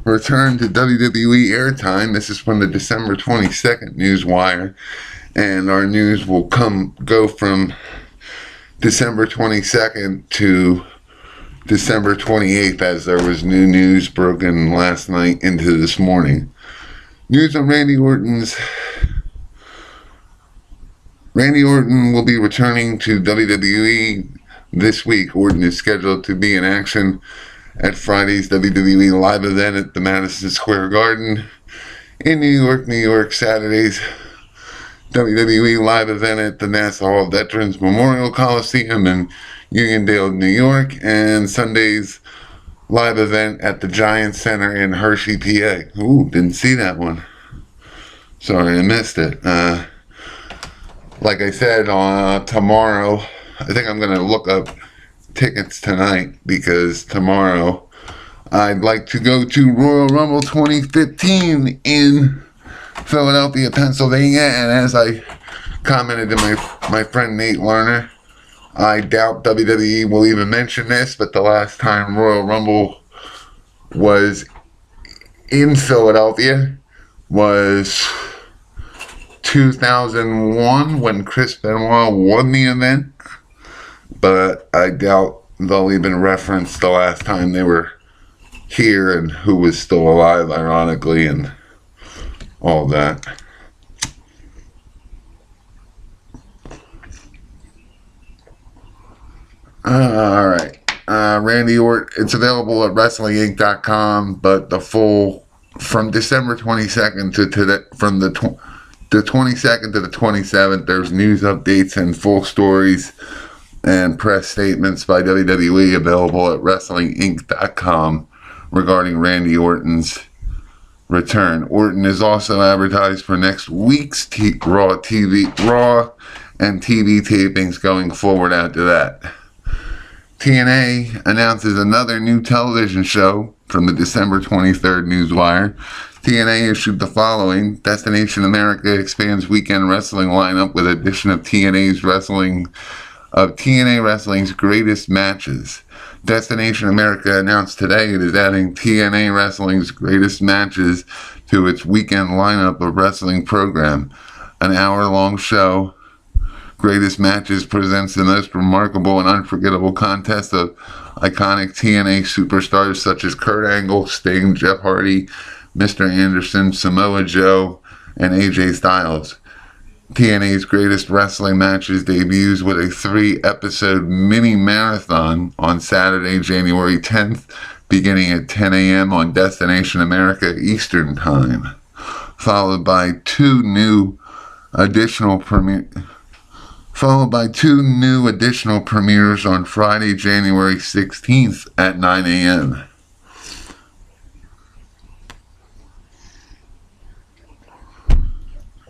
return to WWE airtime. This is from the December 22nd news wire. And our news will go from December 22nd to December 28th, as there was new news broken last night into this morning. News on Randy Orton will be returning to WWE this week. Orton is scheduled to be in action at Friday's WWE live event at the Madison Square Garden in New York. Saturday's WWE live event at the Nassau Veterans Memorial Coliseum in Uniondale, New York, and Sunday's live event at the Giant Center in Hershey, PA. Ooh, didn't see that one. Sorry, I missed it. Like I said, tomorrow, I think I'm going to look up tickets tonight, because tomorrow I'd like to go to Royal Rumble 2015 in Philadelphia, Pennsylvania. And as I commented to my friend Nate Lerner, I doubt WWE will even mention this, but the last time Royal Rumble was in Philadelphia was 2001 when Chris Benoit won the event. But I doubt they'll even reference the last time they were here and who was still alive, ironically, and all that. Alright. Randy Orton, it's available at WrestlingInc.com, but the full, from December 22nd to today, from the 22nd to the 27th, there's news updates and full stories and press statements by WWE available at WrestlingInc.com regarding Randy Orton's return. Orton is also advertised for next week's Raw and TV tapings going forward after that. TNA announces another new television show from the December 23rd newswire. TNA issued the following: Destination America expands weekend wrestling lineup with addition of TNA Wrestling's greatest matches. Destination America announced today it is adding TNA Wrestling's greatest matches to its weekend lineup of wrestling program. An hour-long show, Greatest Matches, presents the most remarkable and unforgettable contest of iconic TNA superstars such as Kurt Angle, Sting, Jeff Hardy, Mr. Anderson, Samoa Joe, and AJ Styles. TNA's Greatest Wrestling Matches debuts with a 3-episode mini-marathon on Saturday, January 10th, beginning at 10 a.m. on Destination America Eastern Time, followed by two new additional premieres on Friday, January 16th at 9 a.m.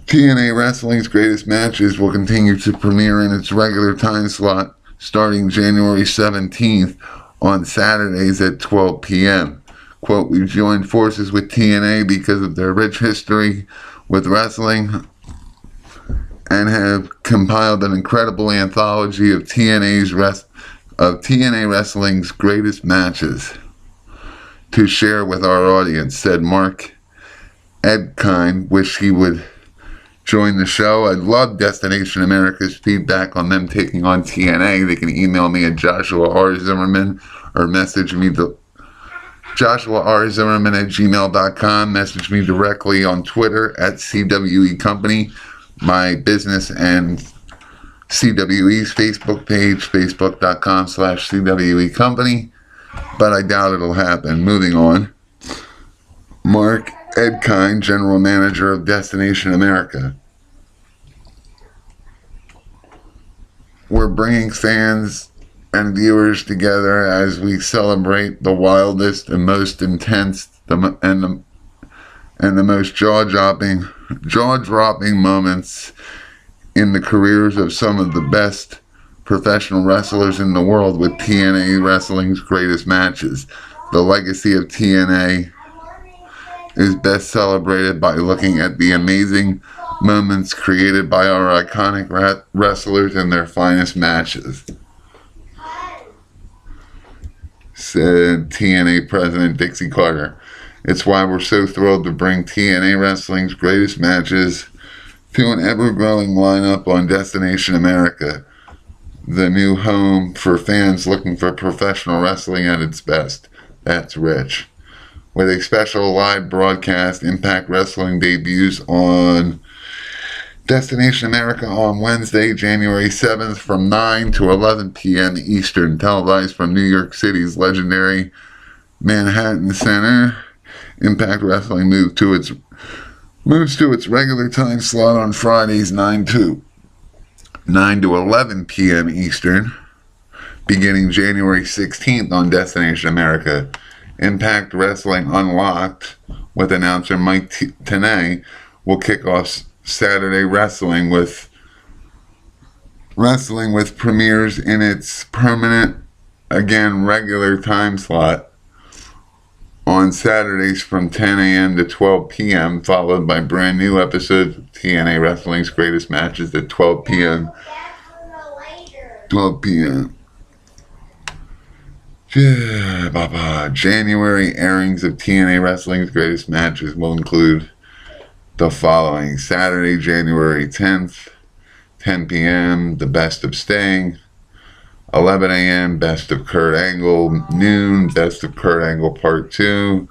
TNA Wrestling's Greatest Matches will continue to premiere in its regular time slot starting January 17th on Saturdays at 12 p.m. Quote, "We joined forces with TNA because of their rich history with wrestling and have compiled an incredible anthology of TNA Wrestling's greatest matches to share with our audience, said Mark Edkind. Wish he would join the show. I'd love Destination America's feedback on them taking on TNA. They can email me at Joshua R. Zimmerman or message me to JoshuaRZimmerman@gmail.com. Message me directly on Twitter at CWE Company, my business and CWE's Facebook page, facebook.com/CWE Company. But I doubt it'll happen. Moving on. Mark Edkind, General Manager of Destination America. We're bringing fans and viewers together as we celebrate the wildest and most intense and the most jaw-dropping moments in the careers of some of the best professional wrestlers in the world with TNA Wrestling's greatest matches. The legacy of TNA is best celebrated by looking at the amazing moments created by our iconic wrestlers in their finest matches, said TNA President Dixie Carter. It's why we're so thrilled to bring TNA Wrestling's greatest matches to an ever-growing lineup on Destination America, the new home for fans looking for professional wrestling at its best. That's rich. With a special live broadcast, Impact Wrestling debuts on Destination America on Wednesday, January 7th from 9 to 11 p.m. Eastern, televised from New York City's legendary Manhattan Center. Impact Wrestling moves to its regular time slot on Fridays, 9 to 11 p.m. Eastern, beginning January 16th on Destination America. Impact Wrestling Unlocked with announcer Mike Tenay will kick off Saturday wrestling with premieres in its permanent, again regular time slot on Saturdays from 10 a.m. to 12 p.m., followed by brand new episodes of TNA Wrestling's greatest matches at 12 p.m. 12 p.m. January airings of TNA Wrestling's greatest matches will include the following: Saturday, January 10th, 10 p.m., The Best of Sting. 11 a.m., Best of Kurt Angle. Noon, Best of Kurt Angle Part 2.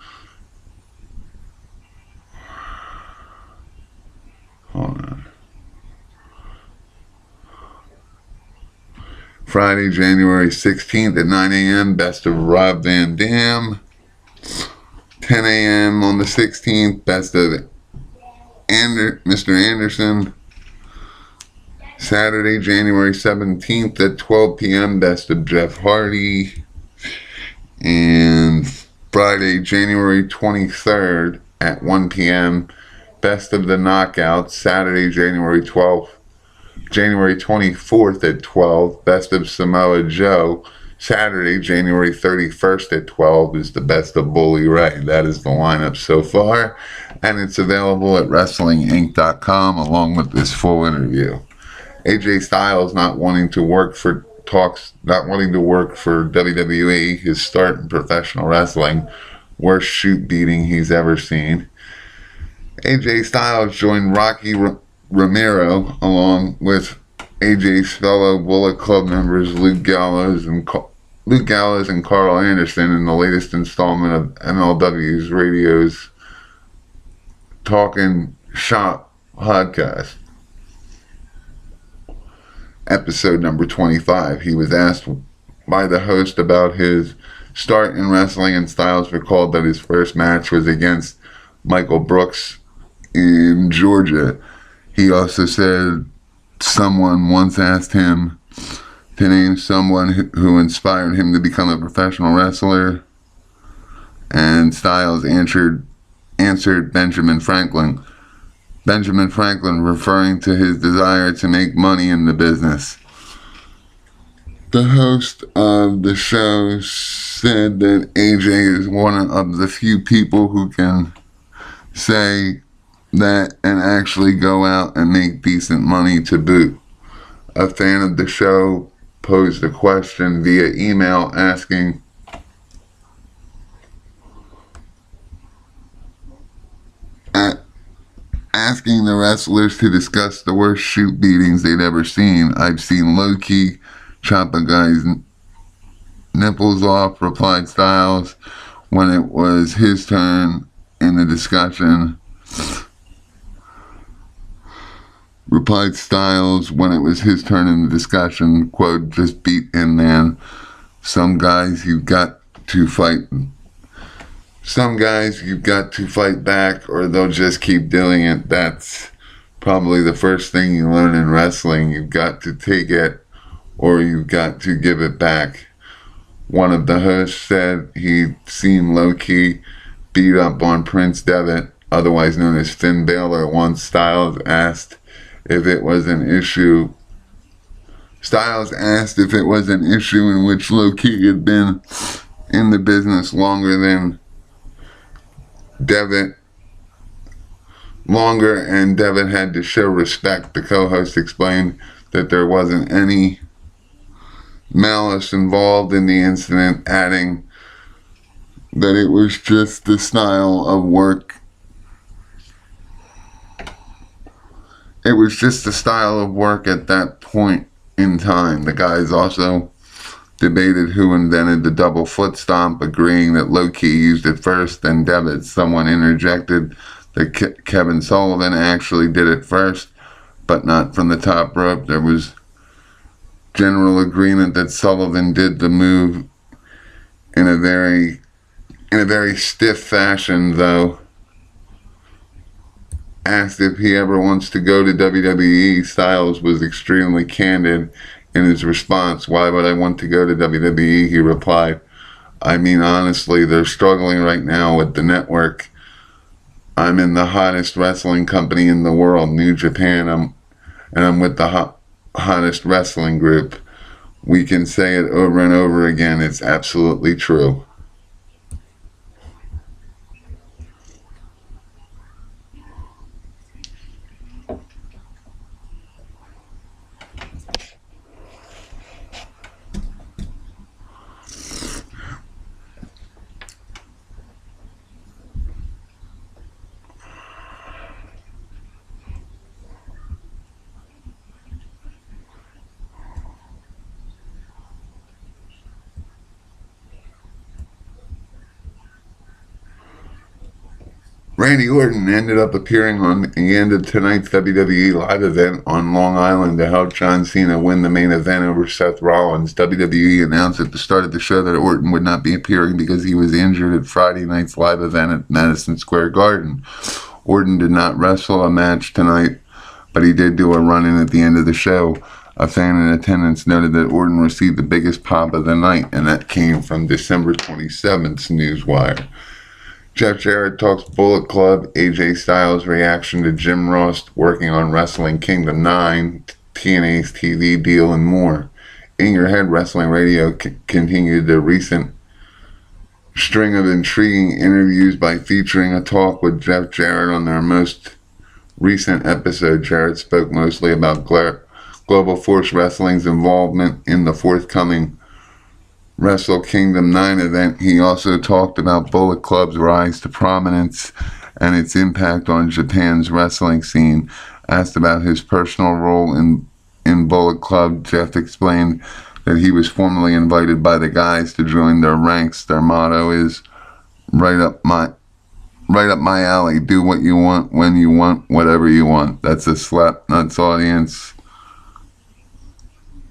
Hold on. Friday, January 16th at 9 a.m., Best of Rob Van Dam. 10 a.m. on the 16th, Best of Mr. Anderson. Saturday, January 17th at 12 p.m., Best of Jeff Hardy. And Friday, January 23rd at 1 p.m., Best of the Knockouts. Saturday, January 24th at 12, Best of Samoa Joe. Saturday, January 31st at 12 is the Best of Bully Ray. That is the lineup so far, and it's available at WrestlingInc.com along with this full interview. AJ Styles not wanting to work for WWE, his start in professional wrestling, worst shoot beating he's ever seen. AJ Styles joined Rocky Romero along with AJ's fellow Bullet Club members Luke Gallows and Carl Anderson in the latest installment of MLW's Radio's Talking Shop podcast. Episode number 25. He was asked by the host about his start in wrestling, and Styles recalled that his first match was against Michael Brooks in Georgia. He also said someone once asked him to name someone who inspired him to become a professional wrestler, and Styles answered Benjamin Franklin. Benjamin Franklin, referring to his desire to make money in the business. The host of the show said that AJ is one of the few people who can say that and actually go out and make decent money to boot. A fan of the show posed a question via email asking the wrestlers to discuss the worst shoot beatings they'd ever seen. I've seen Low-Ki chop a guy's nipples off, replied Styles when it was his turn in the discussion. Quote, just beat him, man. Some guys you've got to fight back or they'll just keep doing it. That's probably the first thing you learn in wrestling. You've got to take it or you've got to give it back. One of the hosts said he'd seen Low-Ki beat up on Prince Devitt, otherwise known as Finn Balor, once. Styles asked if it was an issue in which Low-Ki had been in the business longer and Devitt had to show respect. The co-host explained that there wasn't any malice involved in the incident, adding that it was just the style of work. It was just the style of work at that point in time. The guys also debated who invented the double foot stomp, agreeing that Low-Ki used it first, then Devitt. Someone interjected that Kevin Sullivan actually did it first, but not from the top rope. There was general agreement that Sullivan did the move in a very stiff fashion, though. Asked if he ever wants to go to WWE, Styles was extremely candid in his response. Why would I want to go to WWE? He replied, I mean, honestly, they're struggling right now with the network. I'm in the hottest wrestling company in the world, New Japan, and I'm with the hottest wrestling group. We can say it over and over again. It's absolutely true. Randy Orton ended up appearing on the end of tonight's WWE live event on Long Island to help John Cena win the main event over Seth Rollins. WWE announced at the start of the show that Orton would not be appearing because he was injured at Friday night's live event at Madison Square Garden. Orton did not wrestle a match tonight, but he did do a run-in at the end of the show. A fan in attendance noted that Orton received the biggest pop of the night, and that came from December 27th's Newswire. Jeff Jarrett talks Bullet Club, AJ Styles' reaction to Jim Ross working on Wrestling Kingdom 9, TNA's TV deal, and more. In Your Head Wrestling Radio continued the recent string of intriguing interviews by featuring a talk with Jeff Jarrett on their most recent episode. Jarrett spoke mostly about Global Force Wrestling's involvement in the forthcoming Wrestle Kingdom 9 event. He also talked about Bullet Club's rise to prominence and its impact on Japan's wrestling scene. Asked about his personal role in Bullet Club, Jeff explained that he was formally invited by the guys to join their ranks. Their motto is right up my alley. Do what you want, when you want, whatever you want. That's a Slapnuts audience.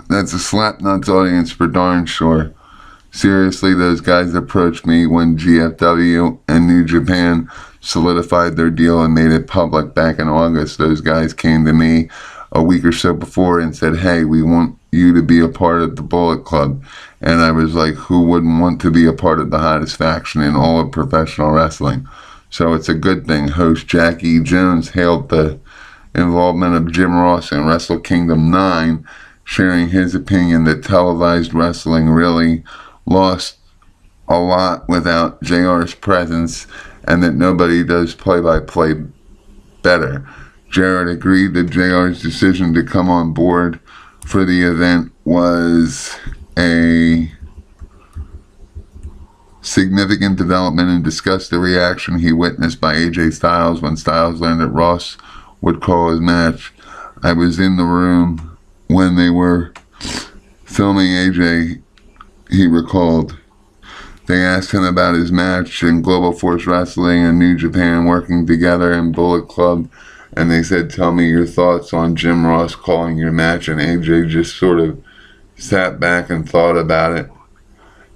That's a Slapnuts audience for darn sure. Seriously, those guys approached me when GFW and New Japan solidified their deal and made it public back in August. Those guys came to me a week or so before and said, hey, we want you to be a part of the Bullet Club. And I was like, who wouldn't want to be a part of the hottest faction in all of professional wrestling? So it's a good thing. Host Jackie Jones hailed the involvement of Jim Ross in Wrestle Kingdom 9, sharing his opinion that televised wrestling really lost a lot without JR's presence, and that nobody does play-by-play better. Jarrett agreed that JR's decision to come on board for the event was a significant development and discussed the reaction he witnessed by AJ Styles when Styles learned that Ross would call his match. I was in the room when they were filming AJ, he recalled. They asked him about his match in Global Force Wrestling and New Japan working together in Bullet Club, and they said, tell me your thoughts on Jim Ross calling your match, and AJ just sort of sat back and thought about it,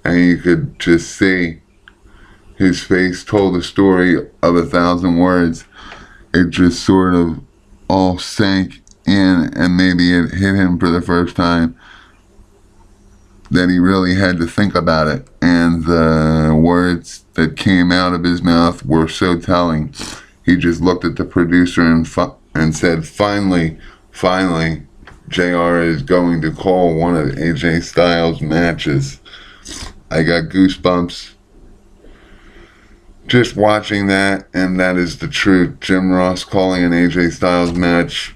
and you could just see his face told a story of 1,000 words. It just sort of all sank in, and maybe it hit him for the first time that he really had to think about it, and the words that came out of his mouth were so telling. He just looked at the producer and said, finally, JR is going to call one of AJ Styles' matches. I got goosebumps just watching that, and that is the truth. Jim Ross calling an AJ Styles match.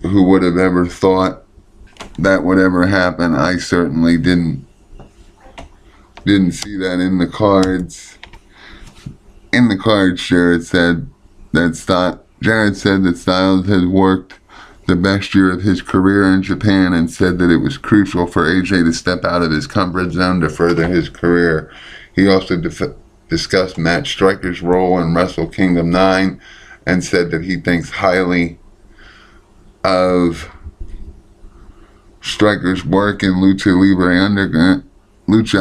Who would have ever thought that would ever happen? I certainly didn't see that in the cards. In the cards, Jarrett said that Styles had worked the best year of his career in Japan, and said that it was crucial for AJ to step out of his comfort zone to further his career. He also discussed Matt Striker's role in Wrestle Kingdom 9 and said that he thinks highly of Striker's work in Lucha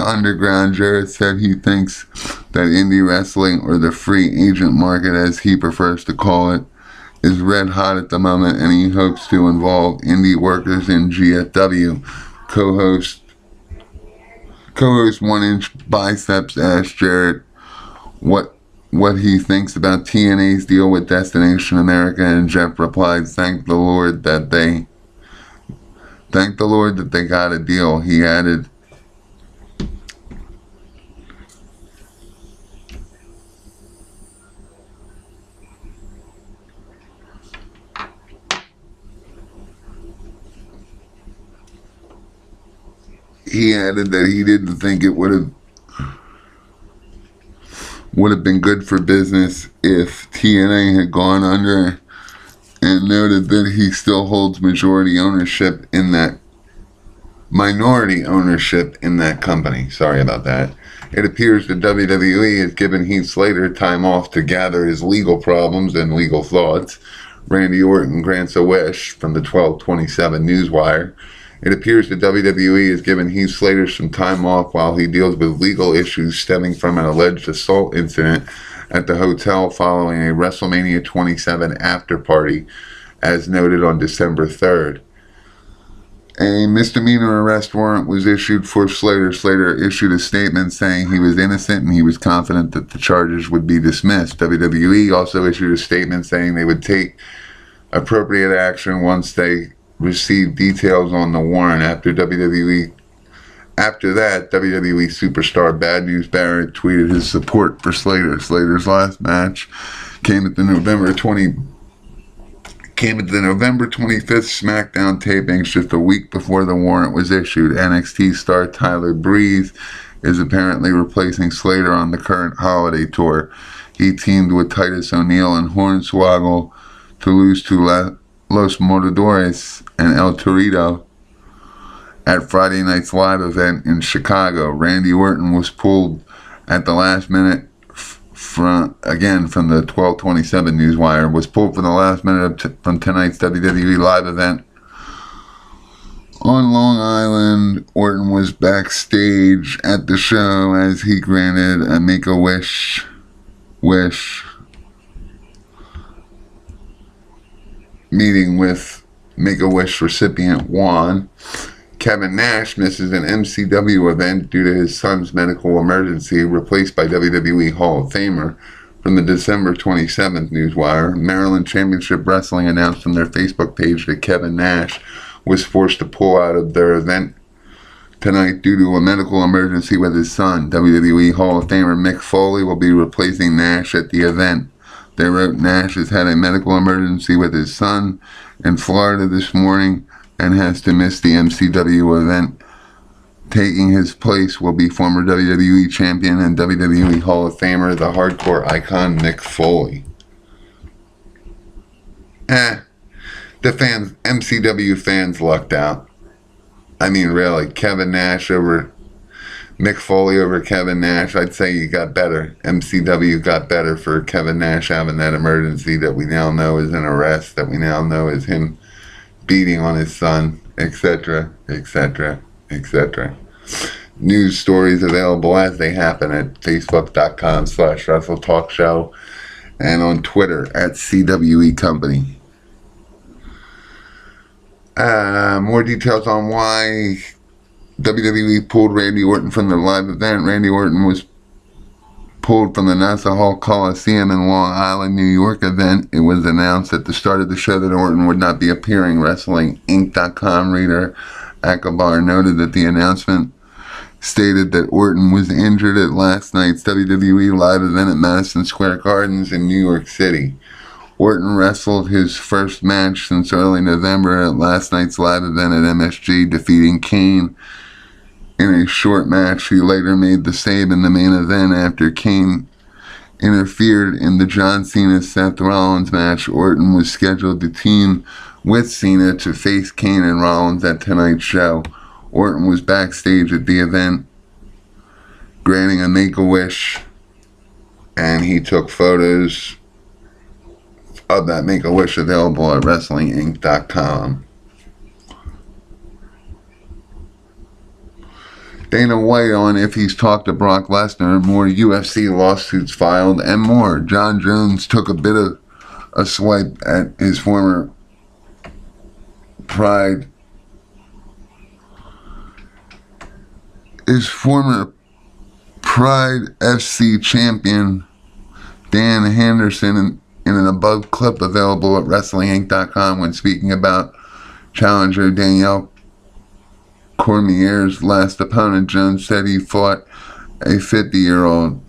Underground. Jarrett said he thinks that indie wrestling, or the free agent market as he prefers to call it, is red hot at the moment, and he hopes to involve indie workers in GFW. Co-host 1 Inch Biceps asked Jarrett what he thinks about TNA's deal with Destination America, and Jeff replied, thank the Lord that they got a deal. He added, that he didn't think it would have been good for business if TNA had gone under, and noted that he still holds minority ownership in that company. Sorry about that. It appears that WWE has given Heath Slater time off to gather his legal problems and legal thoughts. Randy Orton grants a wish from the 12/27 Newswire. It appears that WWE has given Heath Slater some time off while he deals with legal issues stemming from an alleged assault incident at the hotel following a WrestleMania 27 after party, as noted on December 3rd. A misdemeanor arrest warrant was issued for Slater. Slater issued a statement saying he was innocent and he was confident that the charges would be dismissed. WWE also issued a statement saying they would take appropriate action once they received details on the warrant. After that, WWE superstar Bad News Barrett tweeted his support for Slater. Slater's last match came at the November 25th SmackDown tapings, just a week before the warrant was issued. NXT star Tyler Breeze is apparently replacing Slater on the current holiday tour. He teamed with Titus O'Neil and Hornswoggle to lose to Los Matadores and El Torito at Friday night's live event in Chicago. Randy Orton was pulled at the last minute from the 12/27 Newswire, was pulled from the last minute from tonight's WWE live event on Long Island. Orton was backstage at the show as he granted a Make-A-Wish meeting with Make-A-Wish recipient Juan. Kevin Nash misses an MCW event due to his son's medical emergency, replaced by WWE Hall of Famer. From the December 27th Newswire, Maryland Championship Wrestling announced on their Facebook page that Kevin Nash was forced to pull out of their event tonight due to a medical emergency with his son. WWE Hall of Famer Mick Foley will be replacing Nash at the event. They wrote Nash has had a medical emergency with his son in Florida this morning and has to miss the MCW event. Taking his place will be former WWE champion and WWE Hall of Famer, the hardcore icon Mick Foley. The fans, MCW fans lucked out. I mean, really, Kevin Nash over Mick Foley over Kevin Nash. I'd say you got better. MCW got better for Kevin Nash having that emergency that we now know is an arrest, that we now know is him beating on his son, etc., etc., etc. News stories available as they happen at facebook.com/WrestleTalkShow and on Twitter at CWE Company. More details on why WWE pulled Randy Orton from the live event. Randy Orton was pulled from the Nassau Hall Coliseum in Long Island, New York event. It was announced at the start of the show that Orton would not be appearing. WrestlingInc.com reader Akabar noted that the announcement stated that Orton was injured at last night's WWE live event at Madison Square Gardens in New York City. Orton wrestled his first match since early November at last night's live event at MSG, defeating Kane in a short match. He later made the save in the main event after Kane interfered in the John Cena-Seth Rollins match. Orton was scheduled to team with Cena to face Kane and Rollins at tonight's show. Orton was backstage at the event, granting a Make-A-Wish, and he took photos of that Make-A-Wish available at WrestlingInc.com. Dana White on if he's talked to Brock Lesnar, more UFC lawsuits filed, and more. John Jones took a bit of a swipe at his former Pride FC champion Dan Henderson in an above clip available at WrestlingInc.com when speaking about challenger Danielle Cormier's last opponent. Jones said he fought a 50-year-old.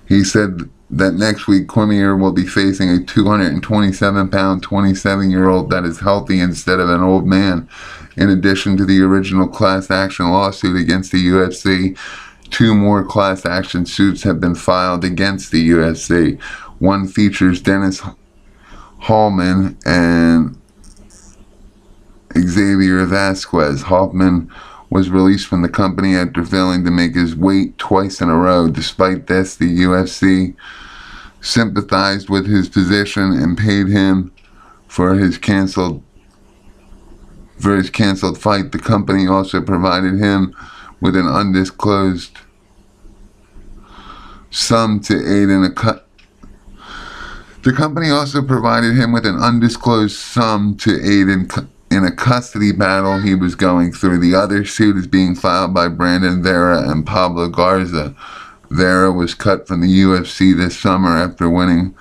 He said that next week Cormier will be facing a 227-pound 27-year-old that is healthy instead of an old man. In addition to the original class action lawsuit against the UFC, 2 more class action suits have been filed against the UFC. One features Dennis Hallman and Xavier Vasquez. Hoffman was released from the company after failing to make his weight twice in a row. Despite this, the UFC sympathized with his position and paid him for his canceled fight. The company also provided him with an undisclosed sum to aid in a in a custody battle he was going through. The other suit is being filed by Brandon Vera and Pablo Garza. Vera was cut from the UFC this summer after winning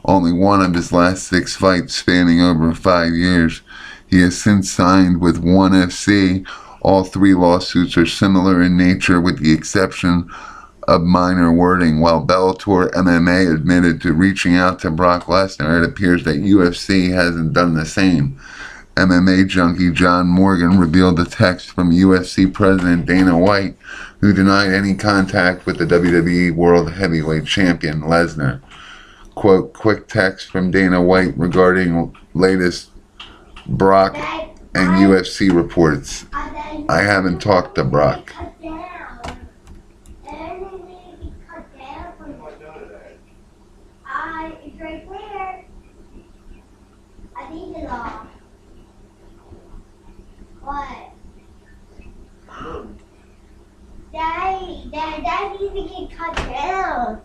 only one of his last 6 fights spanning over 5 years. He has since signed with ONE FC. All 3 lawsuits are similar in nature with the exception of minor wording. While Bellator MMA admitted to reaching out to Brock Lesnar, it appears that UFC hasn't done the same. MMA junkie John Morgan revealed a text from UFC President Dana White, who denied any contact with the WWE World Heavyweight Champion Lesnar. Quote, quick text from Dana White regarding latest Brock and UFC reports. I haven't talked to Brock. It's right there. I need it all. What? Daddy needs to get cut down.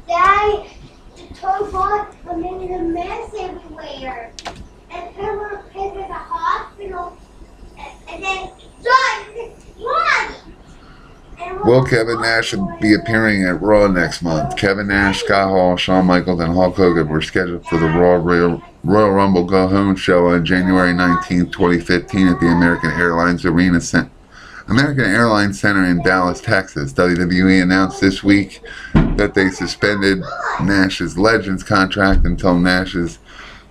Daddy, the toy box and then there's a mess everywhere. And we're in the hospital. And then, what? Will Kevin Nash should be appearing at Raw next month. Kevin Nash, Scott Hall, Shawn Michaels, and Hulk Hogan were scheduled for the Raw Royal Rumble Go Home show on January 19, 2015 at the American Airlines Arena American Airlines Center in Dallas, Texas. WWE announced this week that they suspended Nash's Legends contract until Nash's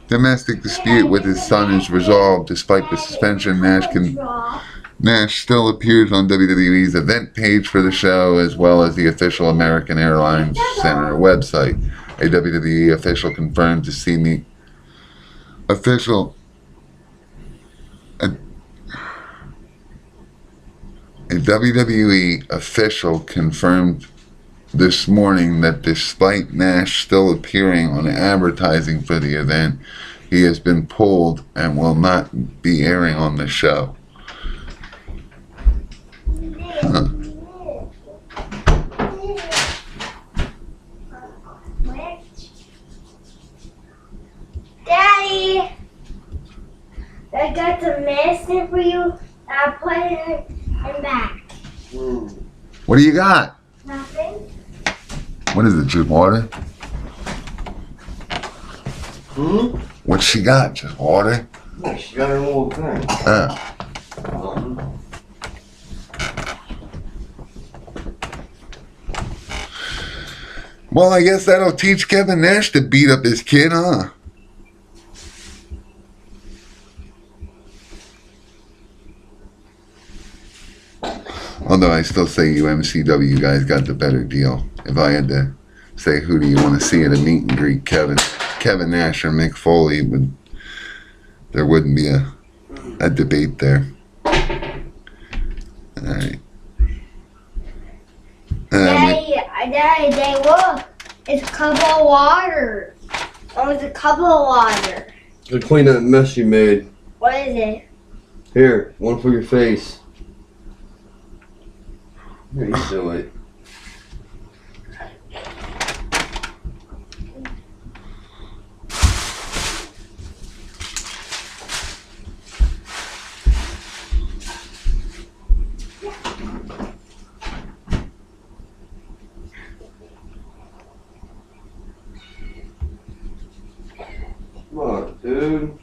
domestic dispute with his son is resolved. Despite the suspension, Nash still appears on WWE's event page for the show, as well as the official American Airlines Center website. A WWE official confirmed to see me. A WWE official confirmed this morning that despite Nash still appearing on advertising for the event, he has been pulled and will not be airing on the show. Huh. Daddy, I got some medicine for you. I put it in back. What do you got? Nothing. What is it, just water? What she got, just water? Yeah, she got her little thing. Well, I guess that'll teach Kevin Nash to beat up his kid, huh? Although I still say you MCW guys got the better deal. If I had to say who do you want to see at a meet and greet, Kevin Nash or Mick Foley, but there wouldn't be a debate there. Alright. Daddy, look. It's a cup of water. Oh, it's a cup of water. To clean that mess you made. What is it? Here, one for your face. Here, you do it. Come on, dude.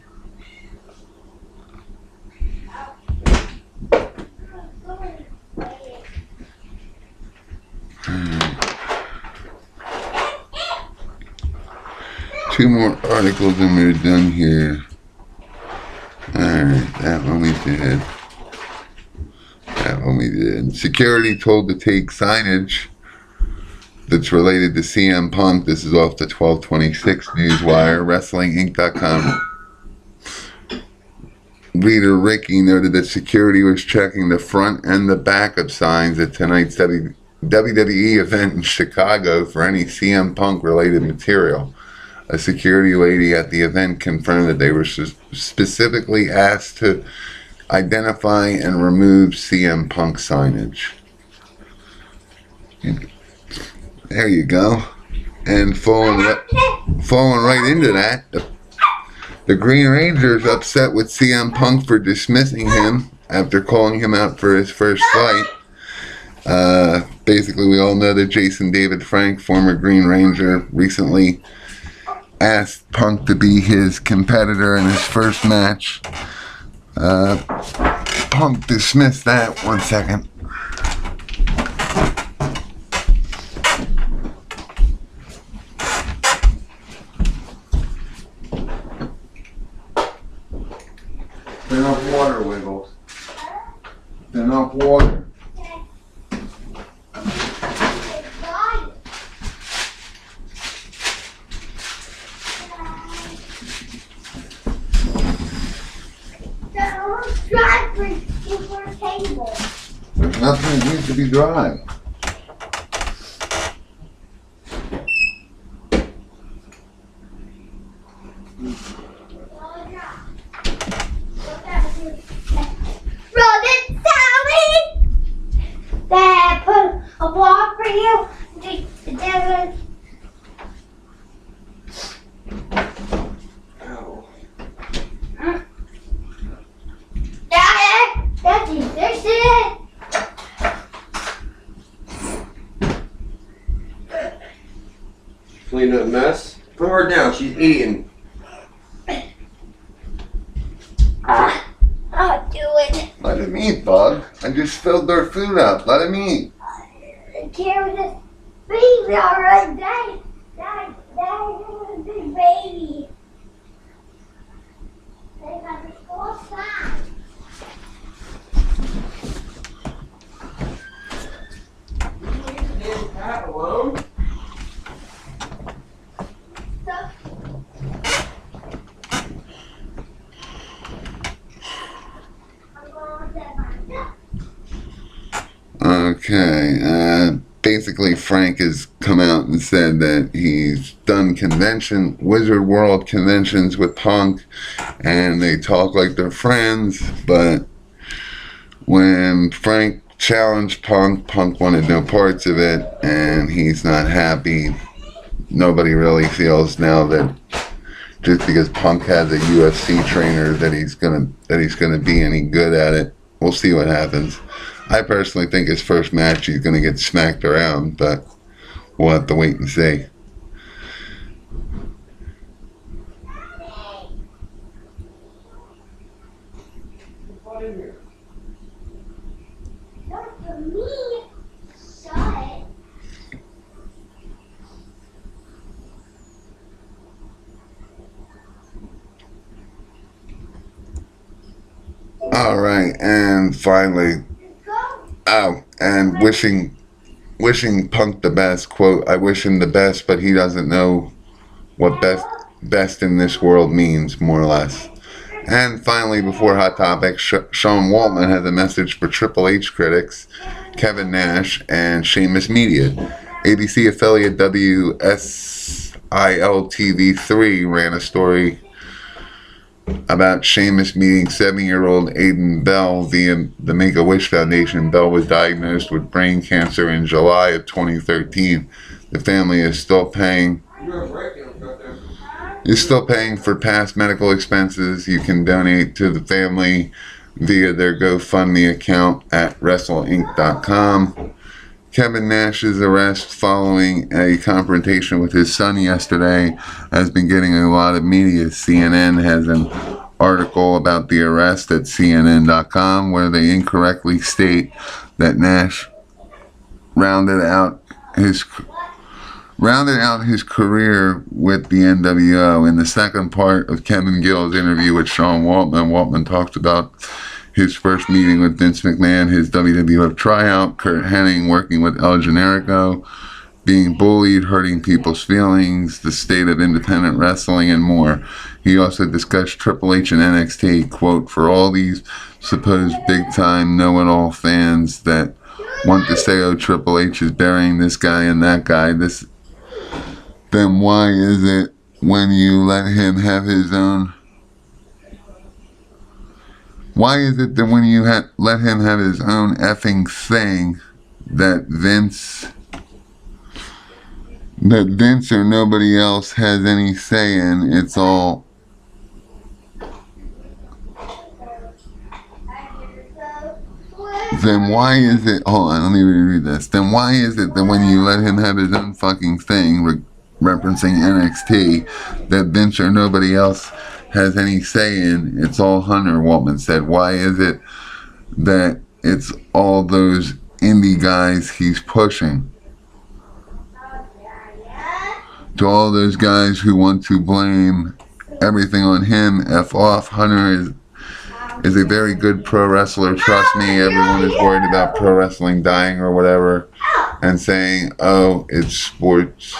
Two more articles and we're done here. Alright, that one we did. Security told to take signage that's related to CM Punk. This is off the 1226 Newswire. WrestlingInc.com. Reader Ricky noted that security was checking the front and the back of signs at tonight's WWE event in Chicago for any CM Punk related material. A security lady at the event confirmed that they were specifically asked to identify and remove CM Punk signage. There you go. And falling right into that, the Green Ranger is upset with CM Punk for dismissing him after calling him out for his first fight. Basically, we all know that Jason David Frank, former Green Ranger, recently asked Punk to be his competitor in his first match. Punk dismissed that. 1 second. Enough water, Wiggles. Enough water. There's nothing that needs to be dry. Dad, put a block for you. Daddy, fix it. Clean that mess. Put her down. She's eating. I'll do it. Let him eat, Bug. I just filled their food up. Let him eat. Carry this baby alright, Dad. Dad, this is a big baby. They got the school sign. Leave the damn cat alone. Okay, basically Frank has come out and said that he's done Wizard World conventions with Punk, and they talk like they're friends, but when Frank challenged Punk, Punk wanted no parts of it, and he's not happy. Nobody really feels now that just because Punk has a UFC trainer that he's gonna be any good at it. We'll see what happens. I personally think his first match he's going to get smacked around, but we'll have to wait and see. Not for me. Shut. All right, and finally, and wishing Punk the best. Quote, I wish him the best, but he doesn't know what best in this world means, more or less. And finally, before Hot Topics, Sean Waltman has a message for Triple H critics, Kevin Nash, and Sheamus Media. ABC affiliate WSIL TV3 ran a story about Sheamus meeting 7-year-old Aiden Bell via the Make-A-Wish Foundation. Bell was diagnosed with brain cancer in July of 2013. The family is still paying for past medical expenses. You can donate to the family via their GoFundMe account at WrestleInc.com. Kevin Nash's arrest following a confrontation with his son yesterday has been getting a lot of media. CNN has an article about the arrest at CNN.com where they incorrectly state that Nash rounded out his career with the NWO. In the second part of Kevin Gill's interview with Sean Waltman, Waltman talked about his first meeting with Vince McMahon, his WWF tryout, Kurt Hennig working with El Generico, being bullied, hurting people's feelings, the state of independent wrestling, and more. He also discussed Triple H and NXT, quote, for all these supposed big-time know-it-all fans that want to say, oh, Triple H is burying this guy and that guy, then why is it when you let him have his own... Why is it that when you let him have his own effing thing that Vince or nobody else has any say in? It's all... Then why is it... Hold on, let me reread this. Then why is it that when you let him have his own fucking thing, referencing NXT, that Vince or nobody else has any say in? It's all Hunter, Waltman said. Why is it that it's all those indie guys he's pushing? To all those guys who want to blame everything on him, F off. Hunter is a very good pro wrestler. Trust me, everyone is worried about pro wrestling dying or whatever and saying, oh, it's sports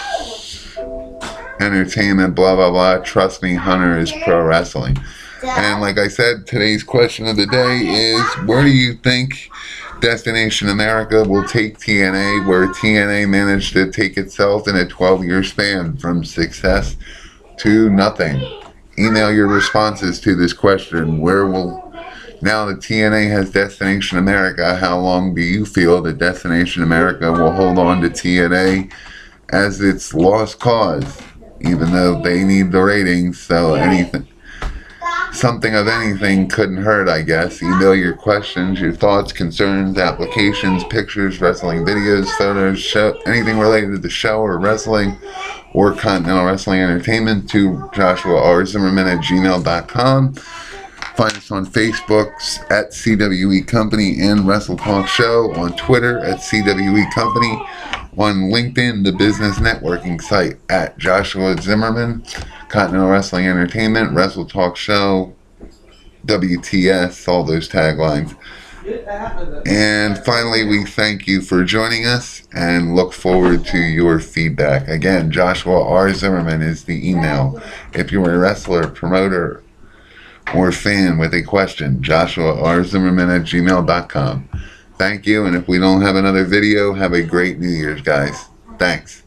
entertainment, blah, blah, blah. Trust me, Hunter is pro wrestling. And like I said, today's question of the day is, where do you think Destination America will take TNA, where TNA managed to take itself in a 12-year span from success to nothing? Email your responses to this question. Now that TNA has Destination America, how long do you feel that Destination America will hold on to TNA as its lost cause? Even though they need the ratings, so something of anything couldn't hurt, I guess. Email your questions, your thoughts, concerns, applications, pictures, wrestling videos, photos, anything related to the show or wrestling or Continental Wrestling Entertainment to JoshuaRZimmerman@gmail.com. Find us on Facebook's at CWE Company and Wrestle Talk Show, on Twitter at CWE Company, on LinkedIn, the business networking site at Joshua Zimmerman, Continental Wrestling Entertainment, Wrestle Talk Show, WTS, all those taglines. And finally, we thank you for joining us and look forward to your feedback. Again, Joshua R. Zimmerman is the email. If you're a wrestler, promoter, or fan with a question, joshuarzimmerman@gmail.com. Thank you, and if we don't have another video, have a great New Year's, guys. Thanks.